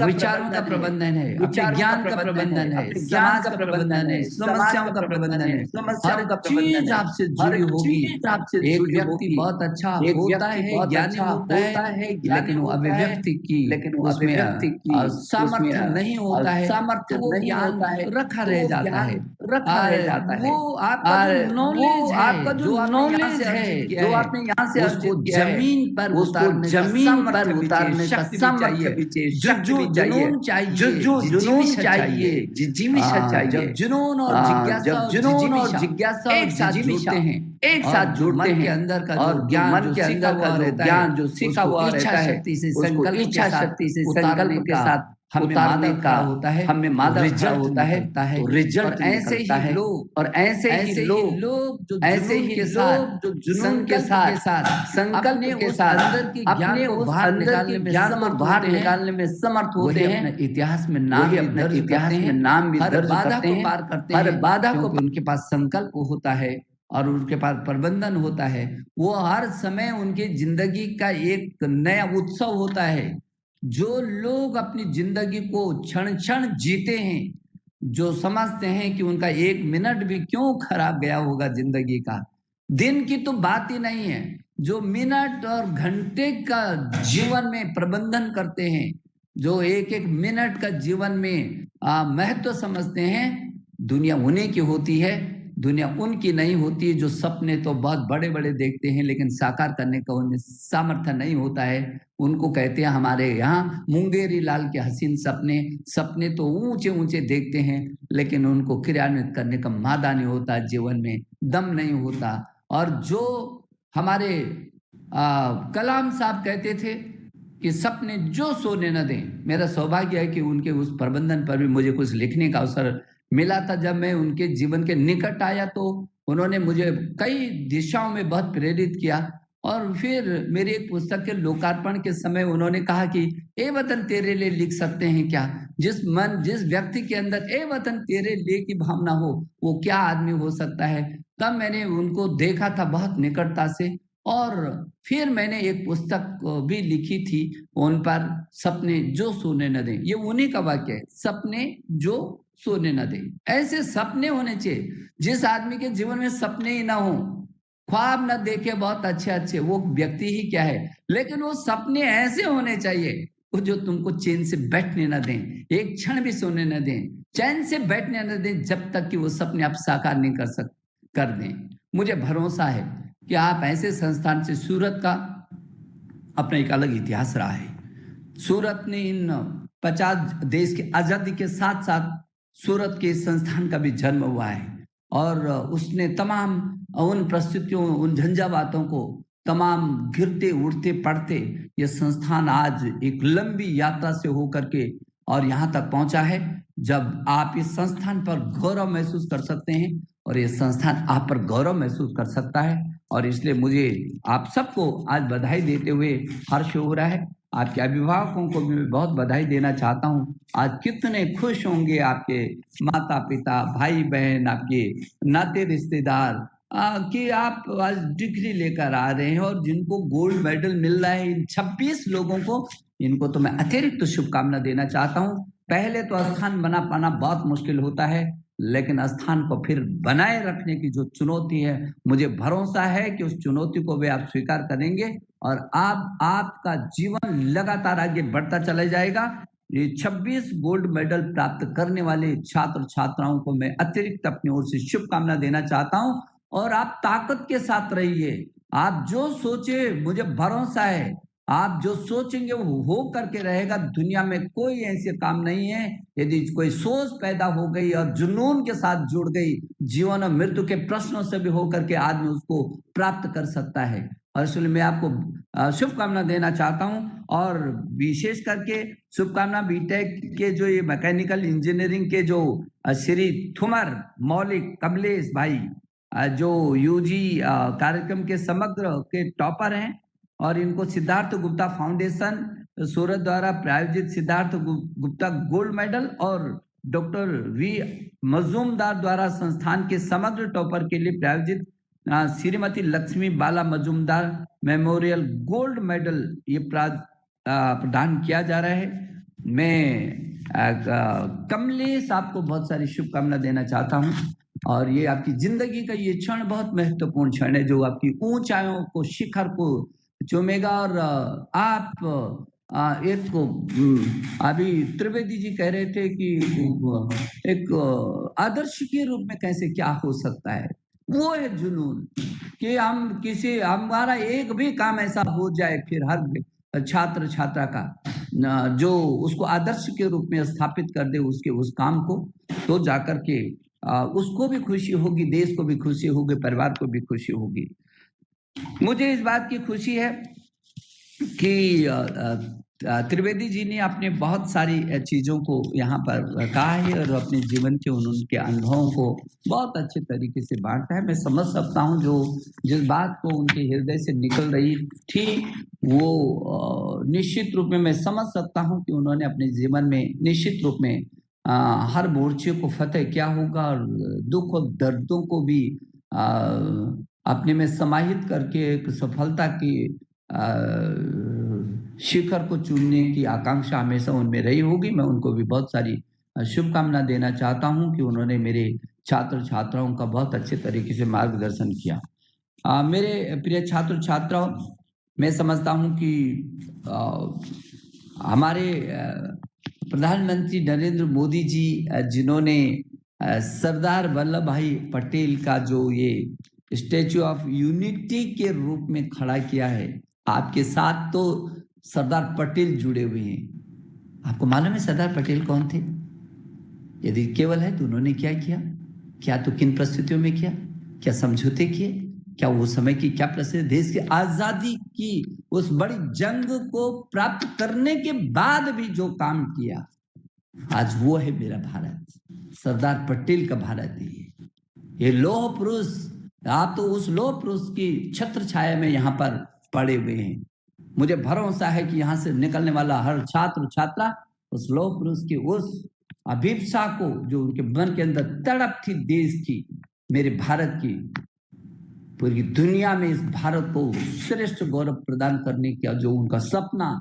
विचारों का प्रबंधन है, ज्ञान का प्रबंधन है, समाज का प्रबंधन है, समस्याओं का प्रबंधन है, हर चीज आपसे जुड़ी होगी। एक व्यक्ति बहुत अच्छा होता है, ज्ञानी होता है, लेकिन वो अभिव्यक्ति की उसमें सामर्थ्य नहीं होता है, वो ज्ञान रखा रह जाता है। रखा रह जाता है। वो आपका जो नॉलेज है, आपका जो नॉलेज है, जो आपने यहाँ से अर्जित किया है, जमीन पर उतारने का सामर्थ्य भी चाहिए, शक्ति भी चाहिए, जुनून चाहिए, जिजीविषा चाहिए। जब जुनून और जिज्ञासा एक साथ जुड़ते हैं, एक साथ जुड़ते हैं, अंदर का और मन के अंदर का जो ज्ञान जो सीखा हुआ रहता है, इच्छा शक्ति से संकल्प के साथ हमें मादा का होता है, हमें मादा होता है, तो रिजल्ट ऐसे ही लोग, और ऐसे ही लोग जो ऐसे ही जो जुनून के साथ संकल्प के साथ अपने उस अंदर के ज्ञान को बाहर निकालने में समर्थ होते हैं, इतिहास में नाम भी दर्ज करते हैं, हर बाधा को उनके पास संकल्प होता है और उनके पास प्रबंधन होता है। वो हर समय उनकी जिंदगी का एक नया उत्सव होता है। जो लोग अपनी जिंदगी को क्षण क्षण जीते हैं, जो समझते हैं कि उनका एक मिनट भी क्यों खराब गया होगा जिंदगी का, दिन की तो बात ही नहीं है, जो मिनट और घंटे का जीवन में प्रबंधन करते हैं, जो एक एक मिनट का जीवन में महत्व समझते हैं, दुनिया उन्हीं की होती है, दुनिया उनकी नहीं होती है। जो सपने तो बहुत बड़े बड़े देखते हैं लेकिन साकार करने का उनमें सामर्थ्य नहीं होता है, उनको कहते हैं हमारे यहाँ मुंगेरी लाल के हसीन सपने तो ऊंचे ऊंचे देखते हैं लेकिन उनको क्रियान्वित करने का मादा नहीं होता, जीवन में दम नहीं होता। और जो हमारे कलाम साहब कहते थे कि सपने जो सोने न दें, मेरा सौभाग्य है कि उनके उस प्रबंधन पर भी मुझे कुछ लिखने का अवसर मिला था। जब मैं उनके जीवन के निकट आया तो उन्होंने मुझे कई दिशाओं में बहुत प्रेरित किया। और फिर मेरी एक पुस्तक के लोकार्पण के समय उन्होंने कहा कि ए वतन तेरे लिए लिख सकते हैं क्या? जिस व्यक्ति के अंदर ए वतन तेरे लिए की भावना हो, वो क्या आदमी हो सकता है। तब मैंने उनको देखा था बहुत निकटता से, और फिर मैंने एक पुस्तक भी लिखी थी उन पर, सपने जो सोने न दें। ये उन्हीं का वाक्य है, सपने जो सोने न दें। ऐसे सपने होने चाहिए। जिस आदमी के जीवन में सपने ही ना हो, ख्वाब न देखे बहुत अच्छे अच्छे, वो व्यक्ति ही क्या है। लेकिन वो सपने ऐसे होने चाहिए वो जो तुमको चैन से बैठने न दें, एक क्षण भी सोने न दें, चैन से बैठने न दें, जब तक कि वो सपने आप साकार नहीं कर दें। मुझे भरोसा है कि आप ऐसे संस्थान से, सूरत का अपना एक अलग इतिहास रहा है। सूरत ने इन 50 देश की आजादी के साथ साथ सूरत के संस्थान का भी जन्म हुआ है, और उसने तमाम उन परिस्थितियों, उन झंझावातों को तमाम गिरते उड़ते पड़ते ये संस्थान आज एक लंबी यात्रा से होकर के और यहाँ तक पहुंचा है, जब आप इस संस्थान पर गौरव महसूस कर सकते हैं और ये संस्थान आप पर गौरव महसूस कर सकता है। और इसलिए मुझे आप सबको आज बधाई देते हुए हर्ष हो रहा है। आपके अभिभावकों को भी मैं बहुत बधाई देना चाहता हूँ। आज कितने खुश होंगे आपके माता पिता, भाई बहन, आपके नाते रिश्तेदार कि आप आज डिग्री लेकर आ रहे हैं, और जिनको गोल्ड मेडल मिल रहा है, इन 26 लोगों को, इनको तो मैं अतिरिक्त शुभकामना देना चाहता हूँ। पहले तो स्थान बना पाना बहुत मुश्किल होता है, लेकिन स्थान को फिर बनाए रखने की जो चुनौती है, मुझे भरोसा है कि उस चुनौती को वे आप स्वीकार करेंगे और आपका जीवन लगातार आगे बढ़ता चला जाएगा। ये 26 गोल्ड मेडल प्राप्त करने वाले छात्र छात्राओं को मैं अतिरिक्त अपनी ओर से शुभकामना देना चाहता हूं, और आप ताकत के साथ रहिए। आप जो सोचे, मुझे भरोसा है आप जो सोचेंगे वो हो करके रहेगा। दुनिया में कोई ऐसे काम नहीं है, यदि कोई सोच पैदा हो गई और जुनून के साथ जुड़ गई, जीवन और मृत्यु के प्रश्नों से भी होकर के आदमी उसको प्राप्त कर सकता है। और इसलिए मैं आपको शुभकामना देना चाहता हूं, और विशेष करके शुभकामना बीटेक के जो ये मैकेनिकल इंजीनियरिंग के जो श्री थुमर मौलिक कमलेश भाई, जो यूजी कार्यक्रम के समग्र के टॉपर हैं, और इनको सिद्धार्थ गुप्ता फाउंडेशन सूरत द्वारा प्रायोजित सिद्धार्थ गुप्ता गोल्ड मेडल, और डॉक्टर वी मजूमदार द्वारा संस्थान के समग्र टॉपर के लिए प्रायोजित श्रीमती लक्ष्मी बाला मजूमदार मेमोरियल गोल्ड मेडल ये प्रदान किया जा रहा है। मैं कमलेश आपको बहुत सारी शुभकामना देना चाहता हूं, और ये आपकी जिंदगी का ये क्षण बहुत महत्वपूर्ण क्षण है जो आपकी ऊंचाइयों को, शिखर को चूमेगा, और आप अभी त्रिवेदी जी कह रहे थे कि एक आदर्श के रूप में कैसे क्या हो सकता है, वो है जुनून कि हम किसी हमारा एक भी काम ऐसा हो जाए, फिर हर छात्र छात्रा का जो उसको आदर्श के रूप में स्थापित कर दे उसके उस काम को, तो जाकर के उसको भी खुशी होगी, देश को भी खुशी होगी, परिवार को भी खुशी होगी। मुझे इस बात की खुशी है कि त्रिवेदी जी ने अपने बहुत सारी चीज़ों को यहाँ पर कहा है और अपने जीवन के उनके अनुभवों को बहुत अच्छे तरीके से बांटा है। मैं समझ सकता हूँ जो जिस बात को उनके हृदय से निकल रही थी वो निश्चित रूप में मैं समझ सकता हूँ कि उन्होंने अपने जीवन में निश्चित रूप में हर मोर्चे को फतेह किया होगा और दुख और दर्दों को भी अपने में समाहित करके एक सफलता की शिखर को चुनने की आकांक्षा हमेशा उनमें रही होगी। मैं उनको भी बहुत सारी शुभकामना देना चाहता हूं कि उन्होंने मेरे छात्र छात्राओं का बहुत अच्छे तरीके से मार्गदर्शन किया। मेरे प्रिय छात्र छात्राओं, मैं समझता हूं कि हमारे प्रधानमंत्री नरेंद्र मोदी जी जिन्होंने सरदार वल्लभ भाई पटेल का जो ये स्टैच्यू ऑफ यूनिटी के रूप में खड़ा किया है, आपके साथ तो सरदार पटेल जुड़े हुए हैं। आपको मालूम है सरदार पटेल कौन थे? यदि केवल है तो उन्होंने क्या किया, क्या तो किन परिस्थितियों में किया, क्या समझौते किए, क्या वो समय की क्या परिस्थिति, देश की आजादी की उस बड़ी जंग को प्राप्त करने के बाद भी जो काम किया, आज वो है मेरा भारत, सरदार पटेल का भारत है। ये लौह पुरुष, आप तो उस लौह पुरुष की छत्र छाया में यहाँ पर पड़े हुए हैं। मुझे भरोसा है कि यहाँ से निकलने वाला हर छात्र छात्रा उस लौह पुरुष की उस अभिप्सा को जो उनके मन के अंदर तड़प थी देश की, मेरे भारत की, पूरी दुनिया में इस भारत को श्रेष्ठ गौरव प्रदान करने का जो उनका सपना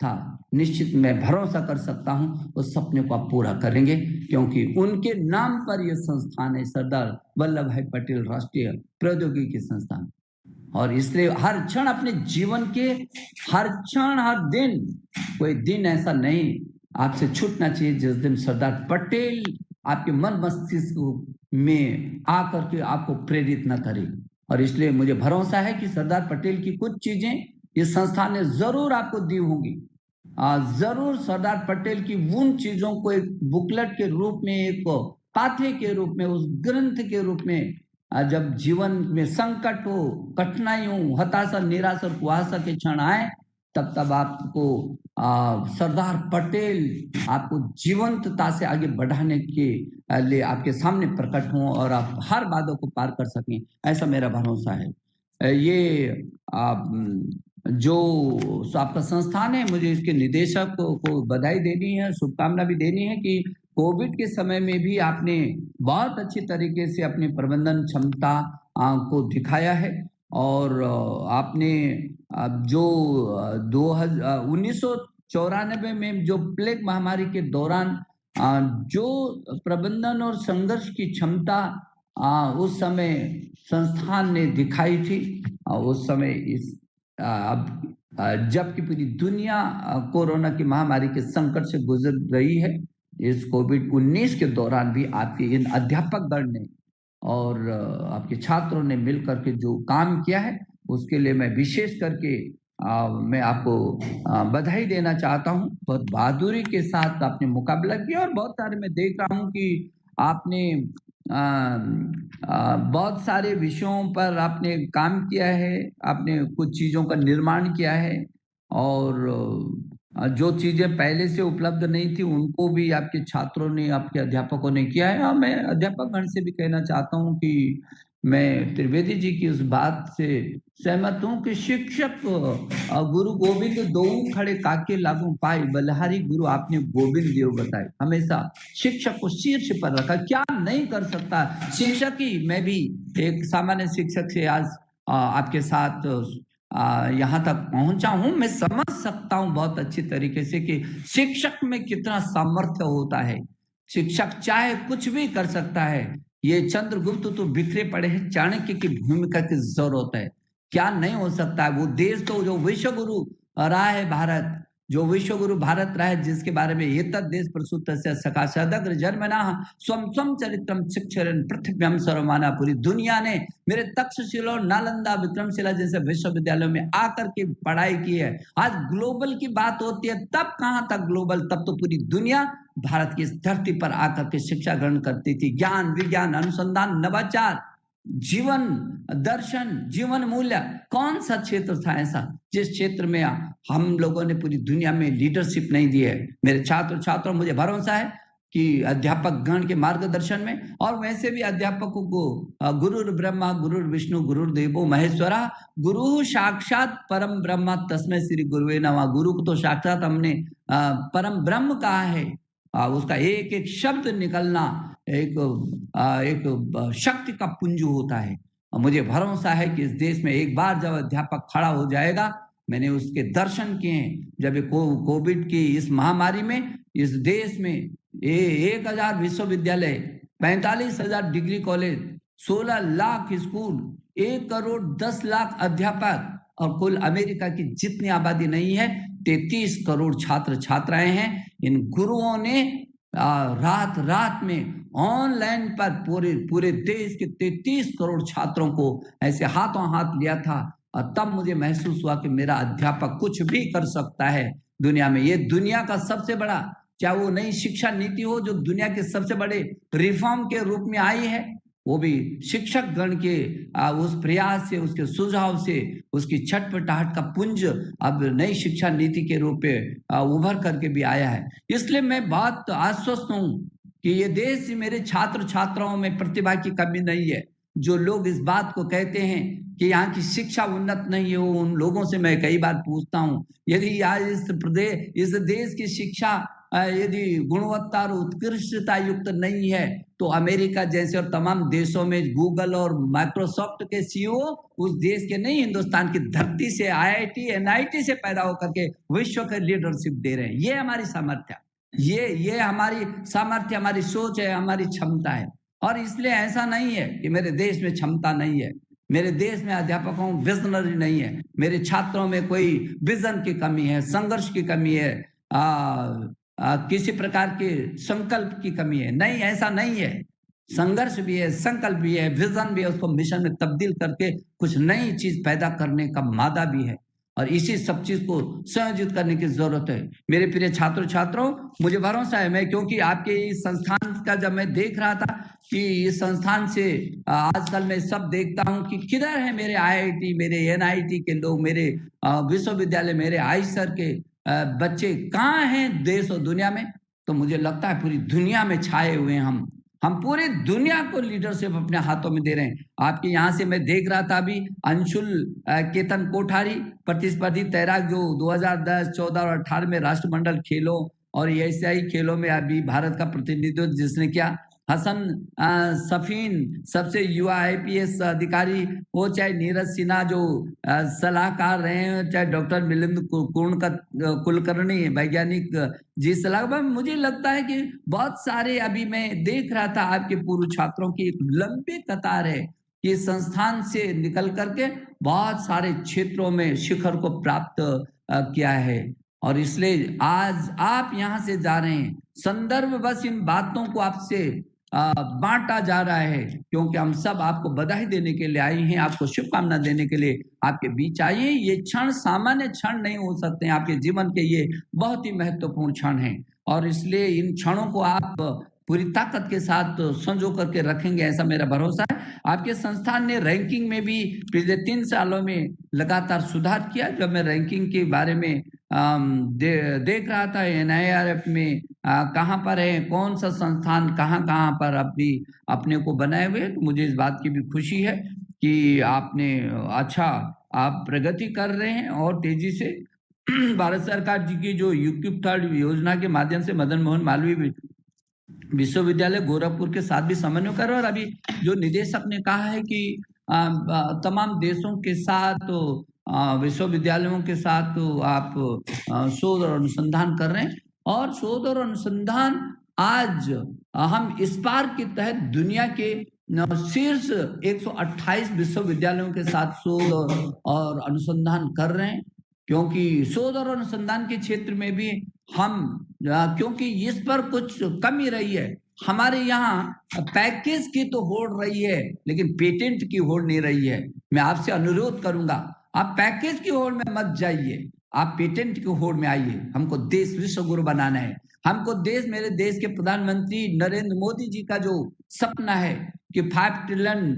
था, निश्चित मैं भरोसा कर सकता हूं उस सपने को आप पूरा करेंगे, क्योंकि उनके नाम पर यह संस्थान है, सरदार वल्लभ भाई पटेल राष्ट्रीय प्रौद्योगिकी संस्थान। और इसलिए हर क्षण अपने जीवन के हर क्षण, हर दिन, कोई दिन ऐसा नहीं आपसे छूटना चाहिए जिस दिन सरदार पटेल आपके मन मस्तिष्क में आकर के आपको प्रेरित न करे। और इसलिए मुझे भरोसा है कि सरदार पटेल की कुछ चीजें इस संस्थान ने जरूर आपको दी होंगी। जरूर सरदार पटेल की उन चीजों को एक बुकलेट के रूप में, एक पाठ्य के रूप में, उस ग्रंथ के रूप में, जब जीवन में संकट हो, कठिनाई हो, हताशा, निराशा और कुहासा के क्षण आए, तब आपको सरदार पटेल आपको जीवंतता से आगे बढ़ाने के लिए आपके सामने प्रकट हों और आप हर बातों को पार कर सकें, ऐसा मेरा भरोसा है। ये जो आपका संस्थान है, मुझे इसके निदेशक को बधाई देनी है, शुभकामना भी देनी है कि कोविड के समय में भी आपने बहुत अच्छी तरीके से अपनी प्रबंधन क्षमता को दिखाया है। और आपने जो 1994 में जो प्लेग महामारी के दौरान जो प्रबंधन और संघर्ष की क्षमता उस समय संस्थान ने दिखाई थी, उस समय इस जबकि पूरी दुनिया कोरोना की महामारी के संकट से गुजर रही है, इस कोविड-19 के दौरान भी आपके इन अध्यापक गण ने और आपके छात्रों ने मिलकर के जो काम किया है, उसके लिए मैं विशेष करके मैं आपको बधाई देना चाहता हूं। बहुत बहादुरी के साथ आपने मुकाबला किया और बहुत सारे मैं देख रहा हूं कि आपने बहुत सारे विषयों पर आपने काम किया है, आपने कुछ चीज़ों का निर्माण किया है और जो चीज़ें पहले से उपलब्ध नहीं थी उनको भी आपके छात्रों ने, आपके अध्यापकों ने किया है। और मैं अध्यापक गण से भी कहना चाहता हूं कि मैं त्रिवेदी जी की उस बात से सहमत हूं कि शिक्षक गुरु गोविंद दो खड़े काके लागू पाए, बलिहारी गुरु आपने गोविंद देव बताए। हमेशा शिक्षक को शीर्ष पर रखा, क्या नहीं कर सकता शिक्षक ही। मैं भी एक सामान्य शिक्षक से आज आपके साथ यहाँ तक पहुंचा हूं। मैं समझ सकता हूं बहुत अच्छी तरीके से कि शिक्षक में कितना सामर्थ्य होता है। शिक्षक चाहे कुछ भी कर सकता है। ये चंद्रगुप्त तो बिखरे पड़े हैं, चाणक्य की भूमिका की जरूरत है, क्या नहीं हो सकता है। वो देश तो जो विश्व गुरु रहा है भारत, जो विश्व गुरु भारत रहे, जिसके बारे में एतद् देश प्रसूतस्य सखा सदग्र जन्मना स्वम स्वम चरित्रम शिक्षरन पृथ्व्यम सर्वमाना। पूरी दुनिया ने मेरे तक्षशिला और नालंदा विक्रमशिला जैसे विश्वविद्यालयों में आकर के पढ़ाई की है। आज ग्लोबल की बात होती है, तब कहाँ तक ग्लोबल, तब तो पूरी दुनिया भारत की इस धरती पर आकर के शिक्षा ग्रहण करती थी। ज्ञान, विज्ञान, अनुसंधान, नवाचार, जीवन दर्शन, जीवन मूल्य, कौन सा क्षेत्र था ऐसा जिस क्षेत्र में हम लोगों ने पूरी दुनिया में लीडरशिप नहीं दी है। मेरे छात्र छात्रों, मुझे भरोसा है कि अध्यापक गण के मार्गदर्शन में, और वैसे भी अध्यापकों को गुरुर ब्रह्मा गुरुर विष्णु गुरुर्देवो महेश्वरा, गुरु साक्षात परम ब्रह्मा तस्मै श्री गुरुवे नमः। गुरु को तो साक्षात हमने परम ब्रह्म कहा है। उसका एक एक शब्द निकलना एक शक्ति का पुंज होता है। मुझे भरोसा है कि इस देश में एक बार जब अध्यापक खड़ा हो जाएगा, मैंने उसके दर्शन किए हैं। जब कोविड की इस महामारी में इस देश में 1000 विश्वविद्यालय, 45,000 degree college, 16 lakh school, 1 crore 10 lakh अध्यापक, और कुल अमेरिका की जितनी आबादी नहीं है 33 करोड़ छात्र छात्राएं हैं। इन गुरुओं ने रात रात में ऑनलाइन पर पूरे देश के 33 करोड़ छात्रों को ऐसे हाथों हाथ लिया था, और तब मुझे महसूस हुआ कि मेरा अध्यापक कुछ भी कर सकता है दुनिया में। ये दुनिया का सबसे बड़ा, चाहे वो नई शिक्षा नीति हो जो दुनिया के सबसे बड़े रिफॉर्म के रूप में आई है, वो भी शिक्षक गण के उस प्रयास से, उसके सुझाव से, उसकी छटपटाहट का पुंज अब नई शिक्षा नीति के रूप में उभर करके भी आया है। इसलिए मैं बहुत आश्वस्त हूं कि ये देश मेरे छात्र छात्राओं में प्रतिभा की कमी नहीं है। जो लोग इस बात को कहते हैं कि यहाँ की शिक्षा उन्नत नहीं है, वो उन लोगों से मैं कई बार पूछता हूँ, यदि आज इस देश की शिक्षा यदि गुणवत्ता और उत्कृष्टता युक्त नहीं है, तो अमेरिका जैसे और तमाम देशों में गूगल और माइक्रोसॉफ्ट के सीईओ उस देश के नहीं, हिंदुस्तान की धरती से IIT NIT से पैदा होकर के विश्व के लीडरशिप दे रहे हैं। ये हमारी सामर्थ्य, ये हमारी सामर्थ्य, हमारी सोच है, हमारी क्षमता है। और इसलिए ऐसा नहीं है कि मेरे देश में क्षमता नहीं है, मेरे देश में अध्यापकों विजनरी नहीं है, मेरे छात्रों में कोई विजन की कमी है, संघर्ष की कमी है, किसी प्रकार के संकल्प की कमी है। नहीं, ऐसा नहीं है। संघर्ष भी है, संकल्प भी है, विजन भी है, उसको मिशन में तब्दील करके कुछ नई चीज पैदा करने का मादा भी है, और इसी सब चीज को संयोजित करने की जरूरत है। मेरे प्रिय छात्र छात्रों, मुझे भरोसा है, मैं क्योंकि आपके इस संस्थान का जब मैं देख रहा था कि इस संस्थान से आजकल मैं सब देखता हूं कि किधर है मेरे IIT, मेरे NIT के लोग, मेरे विश्वविद्यालय, मेरे आईसर के बच्चे कहाँ हैं देश और दुनिया में। तो मुझे लगता है पूरी दुनिया में छाए हुए हैं हम पूरी दुनिया को लीडरशिप अपने हाथों में दे रहे हैं। आपके यहाँ से मैं देख रहा था अभी अंशुल केतन कोठारी, प्रतिस्पर्धी तैराक, जो 2010, 14 और 18 में राष्ट्रमंडल खेलों और एशियाई खेलों में अभी भारत का प्रतिनिधित्व जिसने किया। हसन सफीन, सबसे युवा IPS अधिकारी हो, चाहे नीरज सिन्हा जो सलाहकार रहे हैं, चाहे डॉक्टर मिलिंद कुलकर्णी वैज्ञानिक जी सलाह। मुझे लगता है कि बहुत सारे, अभी मैं देख रहा था आपके पूर्व छात्रों की एक लंबी कतार है, ये संस्थान से निकल करके बहुत सारे क्षेत्रों में शिखर को प्राप्त किया है। और इसलिए आज आप यहाँ से जा रहे हैं, संदर्भ बस इन बातों को आपसे बांटा जा रहा है, क्योंकि हम सब आपको बधाई देने के लिए आए हैं, आपको शुभकामना देने के लिए आपके बीच आए हैं। ये क्षण सामान्य क्षण नहीं हो सकते हैं, आपके जीवन के ये बहुत ही महत्वपूर्ण क्षण हैं, और इसलिए इन क्षणों को आप पूरी ताकत के साथ संजो करके रखेंगे, ऐसा मेरा भरोसा है। आपके संस्थान ने रैंकिंग में भी पिछले 3 सालों में लगातार सुधार किया। जब मैं रैंकिंग के बारे में देख रहा था, NIRF में कहाँ पर है, कौन सा संस्थान कहाँ पर अभी अपने को बनाए हुए, तो मुझे इस बात की भी खुशी है कि आपने आप प्रगति कर रहे हैं और तेजी से। भारत सरकार जी की जो यूक्यूब थर्ड योजना के माध्यम से मदन मोहन मालवीय विश्वविद्यालय गोरखपुर के साथ भी समन्वय कर रहे हैं, और अभी जो निदेशक ने कहा है कि तमाम देशों के साथ, विश्वविद्यालयों के साथ आप शोध और अनुसंधान कर रहे हैं। और शोध और अनुसंधान आज हम इस पार के तहत दुनिया के शीर्ष 128 विश्वविद्यालयों के साथ शोध और अनुसंधान कर रहे हैं, क्योंकि शोध और अनुसंधान के क्षेत्र में भी हम क्योंकि इस पर कुछ कमी रही है। हमारे यहाँ पैकेज की तो होड़ रही है, लेकिन पेटेंट की होड़ नहीं रही है। मैं आपसे अनुरोध करूंगा, आप पैकेज की होड़ में मत जाइए, आप पेटेंट की होड़ में आइए। हमको देश विश्व गुरु बनाना है। हमको देश, मेरे देश के प्रधानमंत्री नरेंद्र मोदी जी का जो सपना है कि 5 ट्रिलियन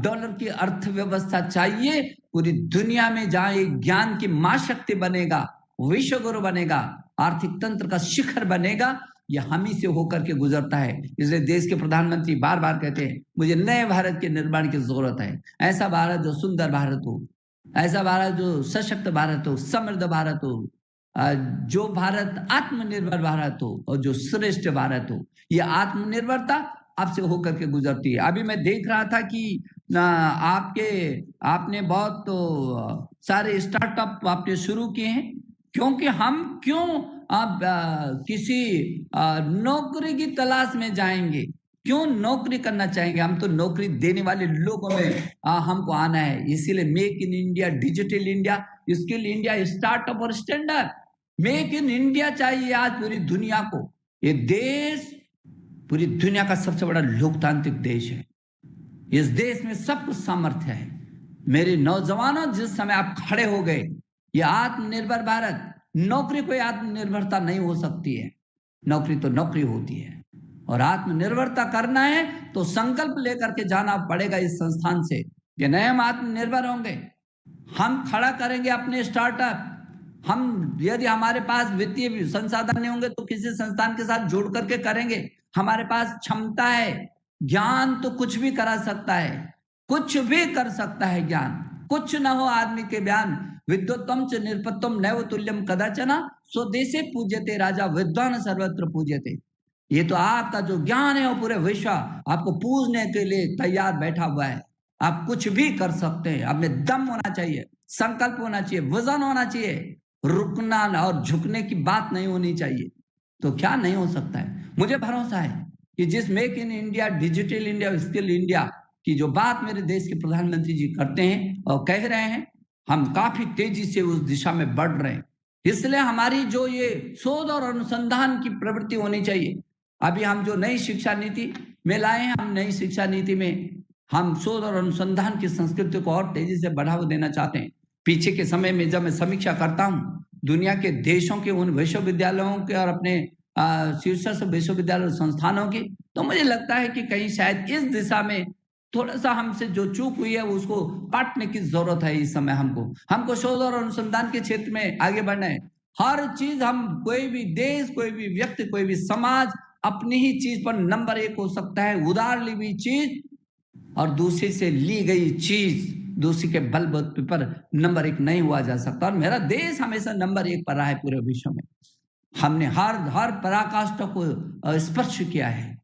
डॉलर की अर्थव्यवस्था चाहिए पूरी दुनिया में, जहां एक ज्ञान की महाशक्ति बनेगा, विश्व गुरु बनेगा, आर्थिक तंत्र का शिखर बनेगा, ये हम ही से होकर के गुजरता है। इसलिए देश के प्रधानमंत्री बार बार कहते हैं मुझे नए भारत के निर्माण की जरूरत है। ऐसा भारत जो सुंदर भारत हो, ऐसा भारत जो सशक्त भारत हो, समृद्ध भारत हो, जो भारत आत्मनिर्भर भारत हो और जो श्रेष्ठ भारत हो। ये आत्मनिर्भरता आपसे होकर के गुजरती है। अभी मैं देख रहा था कि आपने बहुत सारे स्टार्टअप आपने शुरू किए हैं, क्योंकि हम क्यों किसी नौकरी की तलाश में जाएंगे, क्यों नौकरी करना चाहेंगे? हम तो नौकरी देने वाले लोगों में हमको आना है। इसीलिए make in India, digital India, skill India, startup और स्टैंडर्ड। मेक इन इंडिया चाहिए आज पूरी दुनिया को। ये देश पूरी दुनिया का सबसे बड़ा लोकतांत्रिक देश है। इस देश में सब कुछ सामर्थ्य है। मेरे नौजवानों, जिस समय आप खड़े हो गए, ये आत्मनिर्भर भारत, नौकरी कोई आत्मनिर्भरता नहीं हो सकती है। नौकरी तो नौकरी होती है, और आत्मनिर्भरता करना है तो संकल्प लेकर के जाना पड़ेगा इस संस्थान से कि नहीं, हम आत्मनिर्भर होंगे, हम खड़ा करेंगे अपने स्टार्टअप। हम यदि हमारे पास वित्तीय संसाधन नहीं होंगे तो किसी संस्थान के साथ जुड़ करके करेंगे। हमारे पास क्षमता है, ज्ञान तो कुछ भी करा सकता है, कुछ भी कर सकता है ज्ञान। कुछ न हो आदमी के बयान, विद्वत्तम च निरपत्तम नैव तुल्यम कदाचना, स्वदेशे पूज्यते राजा विद्वान सर्वत्र पूज्यते। ये तो आपका जो ज्ञान है वो पूरे विश्व आपको पूजने के लिए तैयार बैठा हुआ है। आप कुछ भी कर सकते हैं। आप में दम होना चाहिए, संकल्प होना चाहिए, वजन होना चाहिए, रुकना और झुकने की बात नहीं होनी चाहिए। तो क्या नहीं हो सकता है? मुझे भरोसा है कि जिस make in India, digital India, skill India की जो बात मेरे देश के प्रधानमंत्री जी करते हैं और कह रहे हैं, हम काफी तेजी से उस दिशा में बढ़ रहे हैं। इसलिए हमारी जो ये शोध और अनुसंधान की प्रवृत्ति होनी चाहिए। अभी हम जो नई शिक्षा नीति में लाए हैं, हम नई शिक्षा नीति में हम शोध और अनुसंधान की संस्कृति को और तेजी से बढ़ावा देना चाहते हैं। पीछे के समय में जब मैं समीक्षा करता हूँ दुनिया के देशों के उन विश्वविद्यालयों के और अपने शीर्षस्थ विश्वविद्यालय संस्थानों की, तो मुझे लगता है कि कहीं शायद इस दिशा में थोड़ा सा हमसे जो चूक हुई है उसको काटने की जरूरत है। इस समय हमको शोध और अनुसंधान के क्षेत्र में आगे बढ़ना है। हर चीज हम, कोई भी देश, कोई भी व्यक्ति, कोई भी समाज अपनी ही चीज पर नंबर 1 हो सकता है। उधार ली हुई चीज और दूसरे से ली गई चीज, दूसरे के बलबूते पर नंबर 1 नहीं हुआ जा सकता। और मेरा देश हमेशा नंबर 1 पर रहा है पूरे विश्व में। हमने हर पराकाष्ठा को स्पर्श किया है,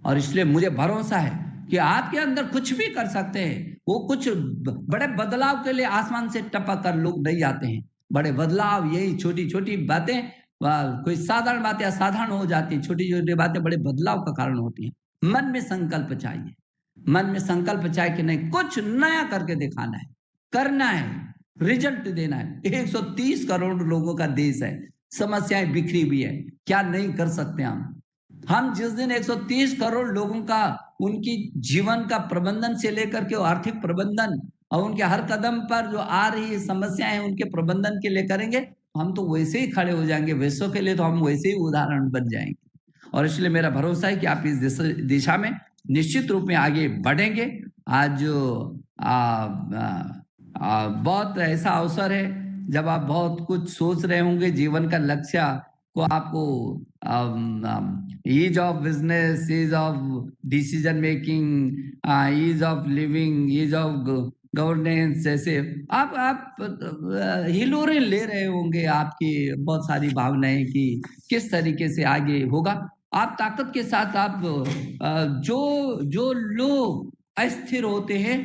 और इसलिए मुझे भरोसा है कि आपके अंदर कुछ भी कर सकते हैं। वो कुछ बड़े बदलाव के लिए आसमान से टपक कर लोग नहीं आते हैं। बड़े बदलाव यही छोटी छोटी बातें, कोई साधारण बातें असाधारण हो जाती है, छोटी छोटी बातें बड़े बदलाव का कारण होती हैं। मन में संकल्प चाहिए, मन में संकल्प चाहिए कि नहीं, कुछ नया करके दिखाना है, करना है, रिजल्ट देना है। 130 करोड़ लोगों का देश है, समस्याएं बिखरी हुई है, क्या नहीं कर सकते हम जिस दिन 130 करोड़ लोगों का, उनकी जीवन का प्रबंधन से लेकर के आर्थिक प्रबंधन और उनके हर कदम पर जो आ रही समस्याएं हैं उनके प्रबंधन के लिए करेंगे, हम तो वैसे ही खड़े हो जाएंगे विश्व के लिए, तो हम वैसे ही उदाहरण बन जाएंगे। और इसलिए मेरा भरोसा है कि आप इस दिशा में निश्चित रूप में आगे बढ़ेंगे। आज बहुत ऐसा अवसर है जब आप बहुत कुछ सोच रहे होंगे, जीवन का लक्ष्य को आपको ease of business, ease of decision making, ease of living, ease of governance, जैसे आप हिलोरे ले रहे होंगे। आपकी बहुत सारी भावनाएं कि किस तरीके से आगे होगा। आप ताकत के साथ, आप जो लोग अस्थिर होते हैं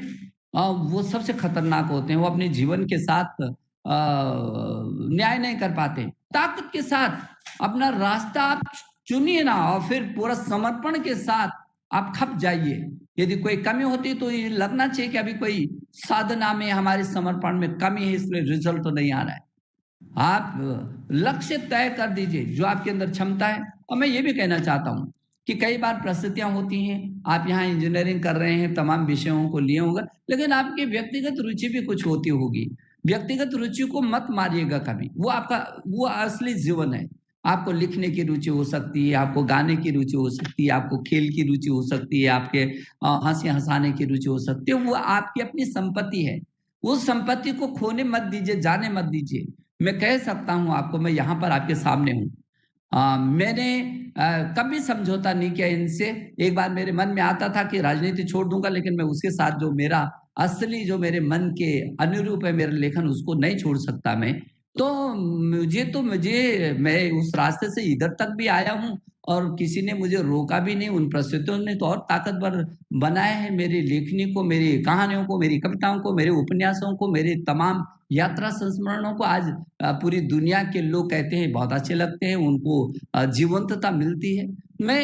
वो सबसे खतरनाक होते हैं। वो अपने जीवन के साथ न्याय नहीं कर पाते। ताकत के साथ अपना रास्ता आप चुनिए ना, और फिर पूरा समर्पण के साथ आप खप जाइए। यदि कोई कमी होती तो ये लगना चाहिए कि अभी कोई साधना में, हमारे समर्पण में कमी है, इसलिए रिजल्ट तो नहीं आ रहा है। आप लक्ष्य तय कर दीजिए जो आपके अंदर क्षमता है। और मैं ये भी कहना चाहता हूँ कि कई बार परिस्थितियां होती हैं, आप यहाँ इंजीनियरिंग कर रहे हैं, तमाम विषयों को लिए होंगे, लेकिन आपकी व्यक्तिगत रुचि भी कुछ होती होगी। व्यक्तिगत रुचि को मत मारिएगा कभी, वो असली जीवन है। आपको लिखने की रुचि हो सकती है, आपको गाने की रुचि हो सकती है, आपको खेल की रुचि हो सकती है, आपके हंसी हंसाने की रुचि हो सकती है। वो आपकी अपनी संपत्ति है। उस संपत्ति को खोने मत दीजिए, जाने मत दीजिए। मैं कह सकता हूं आपको, मैं यहाँ पर आपके सामने हूँ। मैंने कभी समझौता नहीं किया इनसे। एक बार मेरे मन में आता था कि राजनीति छोड़ दूंगा, लेकिन मैं उसके साथ जो मेरा असली, जो मेरे मन के अनुरूप है मेरा लेखन, उसको नहीं छोड़ सकता मैं। तो मैं उस रास्ते से इधर तक भी आया हूँ और किसी ने मुझे रोका भी नहीं। उन परिस्थितियों ने तो और ताकतवर बनाए हैं मेरी लेखनी को, मेरी कहानियों को, मेरी कविताओं को, मेरे उपन्यासों को, मेरे तमाम यात्रा संस्मरणों को। आज पूरी दुनिया के लोग कहते हैं बहुत अच्छे लगते हैं, उनको जीवंतता मिलती है। मैं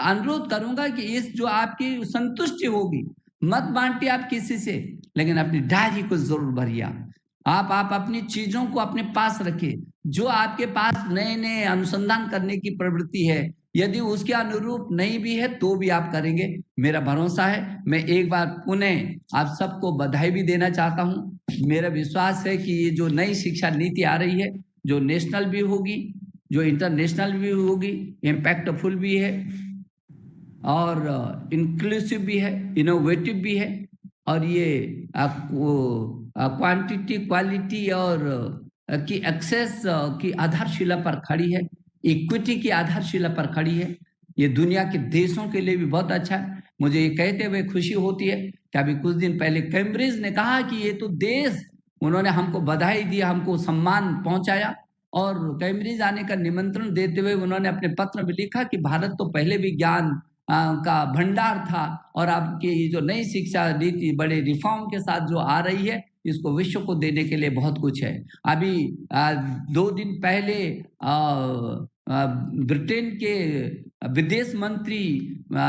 अनुरोध करूंगा कि इस जो आपकी संतुष्टि होगी, मत बांटिए आप किसी से, लेकिन अपनी डायरी को जरूर भरिए। आप अपनी चीजों को अपने पास रखिए। जो आपके पास नए नए अनुसंधान करने की प्रवृत्ति है, यदि उसके अनुरूप नहीं भी है तो भी आप करेंगे, मेरा भरोसा है। मैं एक बार पुनः आप सबको बधाई भी देना चाहता हूं। मेरा विश्वास है कि ये जो नई शिक्षा नीति आ रही है, जो नेशनल भी होगी, जो इंटरनेशनल भी होगी, इम्पैक्टफुल भी है और इंक्लूसिव भी है, इनोवेटिव भी है। और ये क्वांटिटी, क्वालिटी और की एक्सेस की आधारशिला पर खड़ी है, इक्विटी की आधारशिला पर खड़ी है। ये दुनिया के देशों के लिए भी बहुत अच्छा है। मुझे ये कहते हुए खुशी होती है कि अभी कुछ दिन पहले कैम्ब्रिज ने कहा कि ये तो देश, उन्होंने हमको बधाई दी, हमको सम्मान पहुंचाया। और कैम्ब्रिज आने का निमंत्रण देते हुए उन्होंने अपने पत्र में लिखा कि भारत तो पहले भी ज्ञान का भंडार था, और आपकी ये जो नई शिक्षा नीति बड़े रिफॉर्म के साथ जो आ रही है, इसको विश्व को देने के लिए बहुत कुछ है। अभी 2 दिन पहले ब्रिटेन के विदेश मंत्री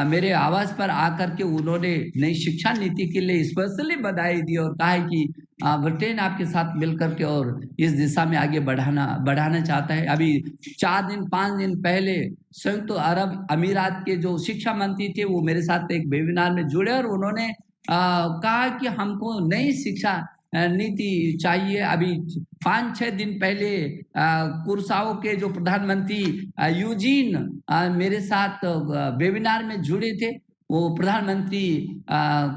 मेरे आवास पर आकर के उन्होंने नई शिक्षा नीति के लिए स्पेशली बधाई दी और कहा है कि ब्रिटेन आपके साथ मिलकर के और इस दिशा में आगे बढ़ाना चाहता है। अभी 4-5 दिन पहले संयुक्त अरब अमीरात के जो शिक्षा मंत्री थे, वो मेरे साथ एक वेबिनार में जुड़े और उन्होंने कहा कि हमको नई शिक्षा नीति चाहिए। अभी 5-6 दिन पहले कुर्साओ के जो प्रधानमंत्री यूजीन मेरे साथ वेबिनार में जुड़े थे, वो प्रधानमंत्री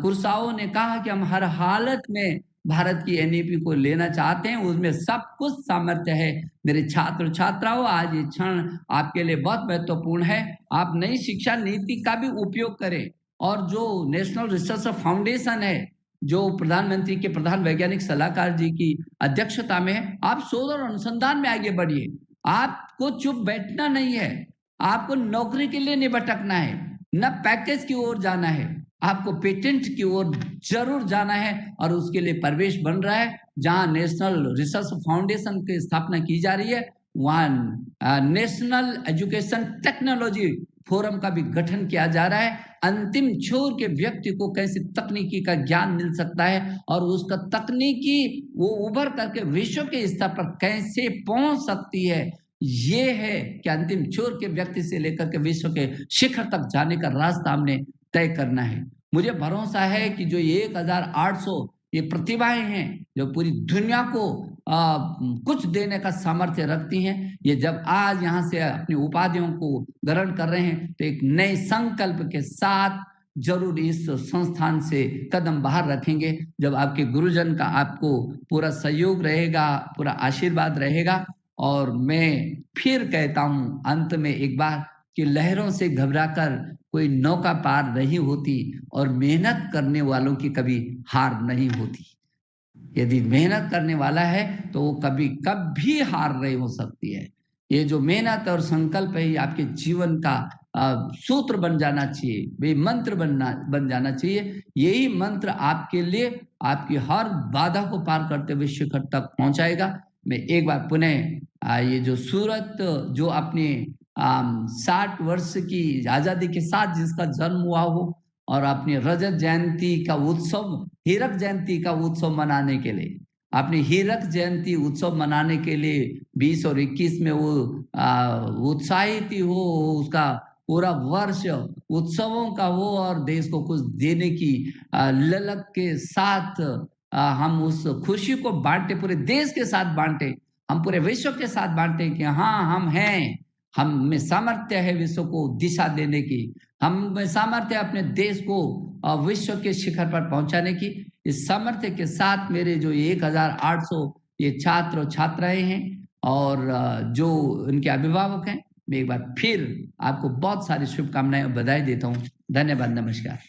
कुर्साओ ने कहा कि हम हर हालत में भारत की एनईपी को लेना चाहते हैं, उसमें सब कुछ सामर्थ्य है। मेरे छात्र छात्राओं, आज ये क्षण आपके लिए बहुत महत्वपूर्ण है। आप नई शिक्षा नीति का भी उपयोग करें, और जो नेशनल रिसर्च फाउंडेशन है, जो प्रधानमंत्री के प्रधान वैज्ञानिक सलाहकार जी की अध्यक्षता में है, आप शोध और अनुसंधान में आगे बढ़िए। आपको चुप बैठना नहीं है, आपको नौकरी के लिए नहीं भटकना है, न पैकेज की ओर जाना है, आपको पेटेंट की ओर जरूर जाना है। और उसके लिए प्रवेश बन रहा है। जहां नेशनल रिसर्च फाउंडेशन की स्थापना की जा रही है, वहां नेशनल एजुकेशन टेक्नोलॉजी फोरम का भी गठन किया जा रहा है। अंतिम छोर के व्यक्ति को कैसे तकनीकी का ज्ञान मिल सकता है और उसका तकनीकी वो उभर करके विश्व के स्तर पर कैसे पहुंच सकती है, ये है कि अंतिम छोर के व्यक्ति से लेकर के विश्व के शिखर तक जाने का रास्ता हमने तय करना है। मुझे भरोसा है कि जो 1800 ये प्रतिभाएं हैं जो पूरी दुनिया को कुछ देने का सामर्थ्य रखती हैं, ये जब आज यहाँ से अपनी उपाधियों को ग्रहण कर रहे हैं, तो एक नए संकल्प के साथ जरूर इस संस्थान से कदम बाहर रखेंगे। जब आपके गुरुजन का आपको पूरा सहयोग रहेगा, पूरा आशीर्वाद रहेगा। और मैं फिर कहता हूँ अंत में एक बार कि लहरों से घबराकर कोई नौका पार नहीं होती, और मेहनत करने वालों की कभी हार नहीं होती। यदि मेहनत करने वाला है तो वो कभी हार नहीं हो सकती है। ये जो मेहनत और संकल्प है, ये आपके जीवन का सूत्र बन जाना चाहिए, वे मंत्र बन जाना चाहिए। यही मंत्र आपके लिए आपकी हर बाधा को पार करते हुए शिखर तक पहुंचाएगा। मैं एक बार पुनः ये जो सूरत, जो अपने 60 वर्ष की आजादी के साथ जिसका जन्म हुआ हो, और अपनी रजत जयंती का उत्सव, हीरक जयंती का उत्सव मनाने के लिए अपनी हीरक जयंती उत्सव मनाने के लिए 20 और 21 में वो उत्साहित ही हो, उसका पूरा वर्ष उत्सवों का हो और देश को कुछ देने की ललक के साथ हम उस खुशी को बांटे, पूरे देश के साथ बांटे, हम पूरे विश्व के साथ बांटे कि हाँ हम हैं, हम में सामर्थ्य है विश्व को दिशा देने की, हम में सामर्थ्य अपने देश को विश्व के शिखर पर पहुंचाने की। इस सामर्थ्य के साथ मेरे जो 1800 ये छात्र और छात्राएं हैं और जो उनके अभिभावक हैं, मैं एक बार फिर आपको बहुत सारी शुभकामनाएं और बधाई देता हूं। धन्यवाद, नमस्कार।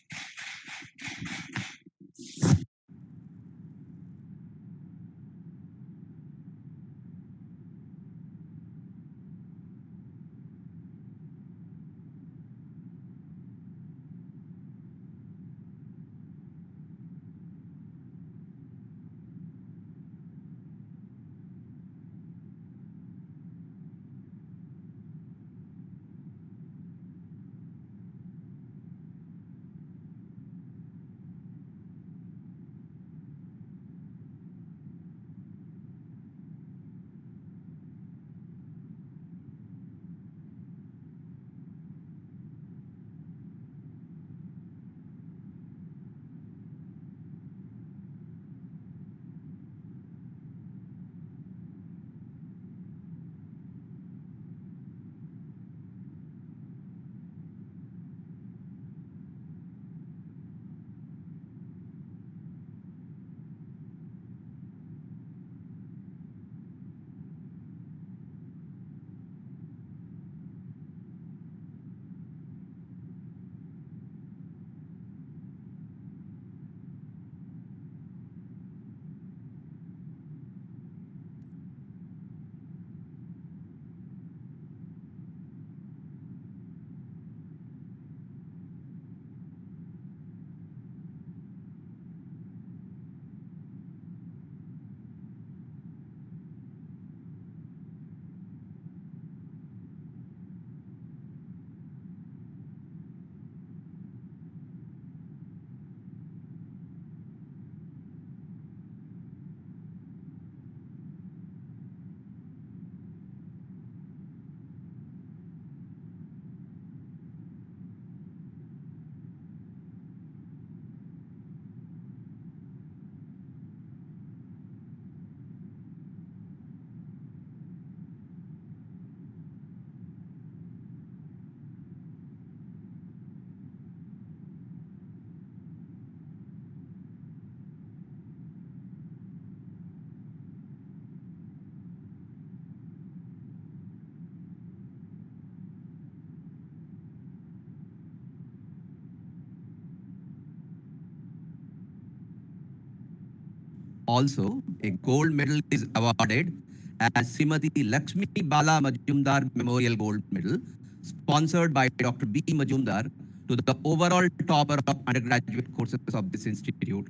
Also, a gold medal is awarded as Srimati Lakshmi Bala Majumdar Memorial Gold Medal, sponsored by Dr. B. Majumdar, to the overall topper of undergraduate courses of this institute.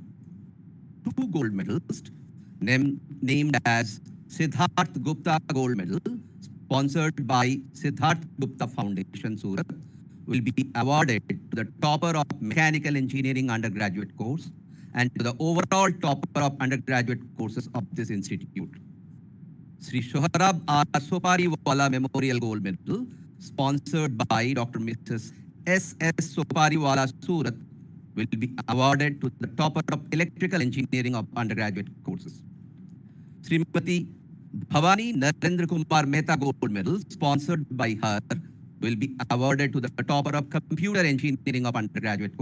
2 gold medals, named as Siddharth Gupta Gold Medal, sponsored by Siddharth Gupta Foundation, Surat, will be awarded to the topper of Mechanical Engineering undergraduate course and to the overall topper of undergraduate courses of this institute. Sri Shohrab R. Sopariwala Memorial Gold Medal, sponsored by Dr. Mrs. S.S. Sopariwala, Surat, will be awarded to the topper of Electrical Engineering of undergraduate courses. Srimati Bhavani Narendra Kumar Mehta Gold Medal, sponsored by her, will be awarded to the topper of Computer Engineering of undergraduate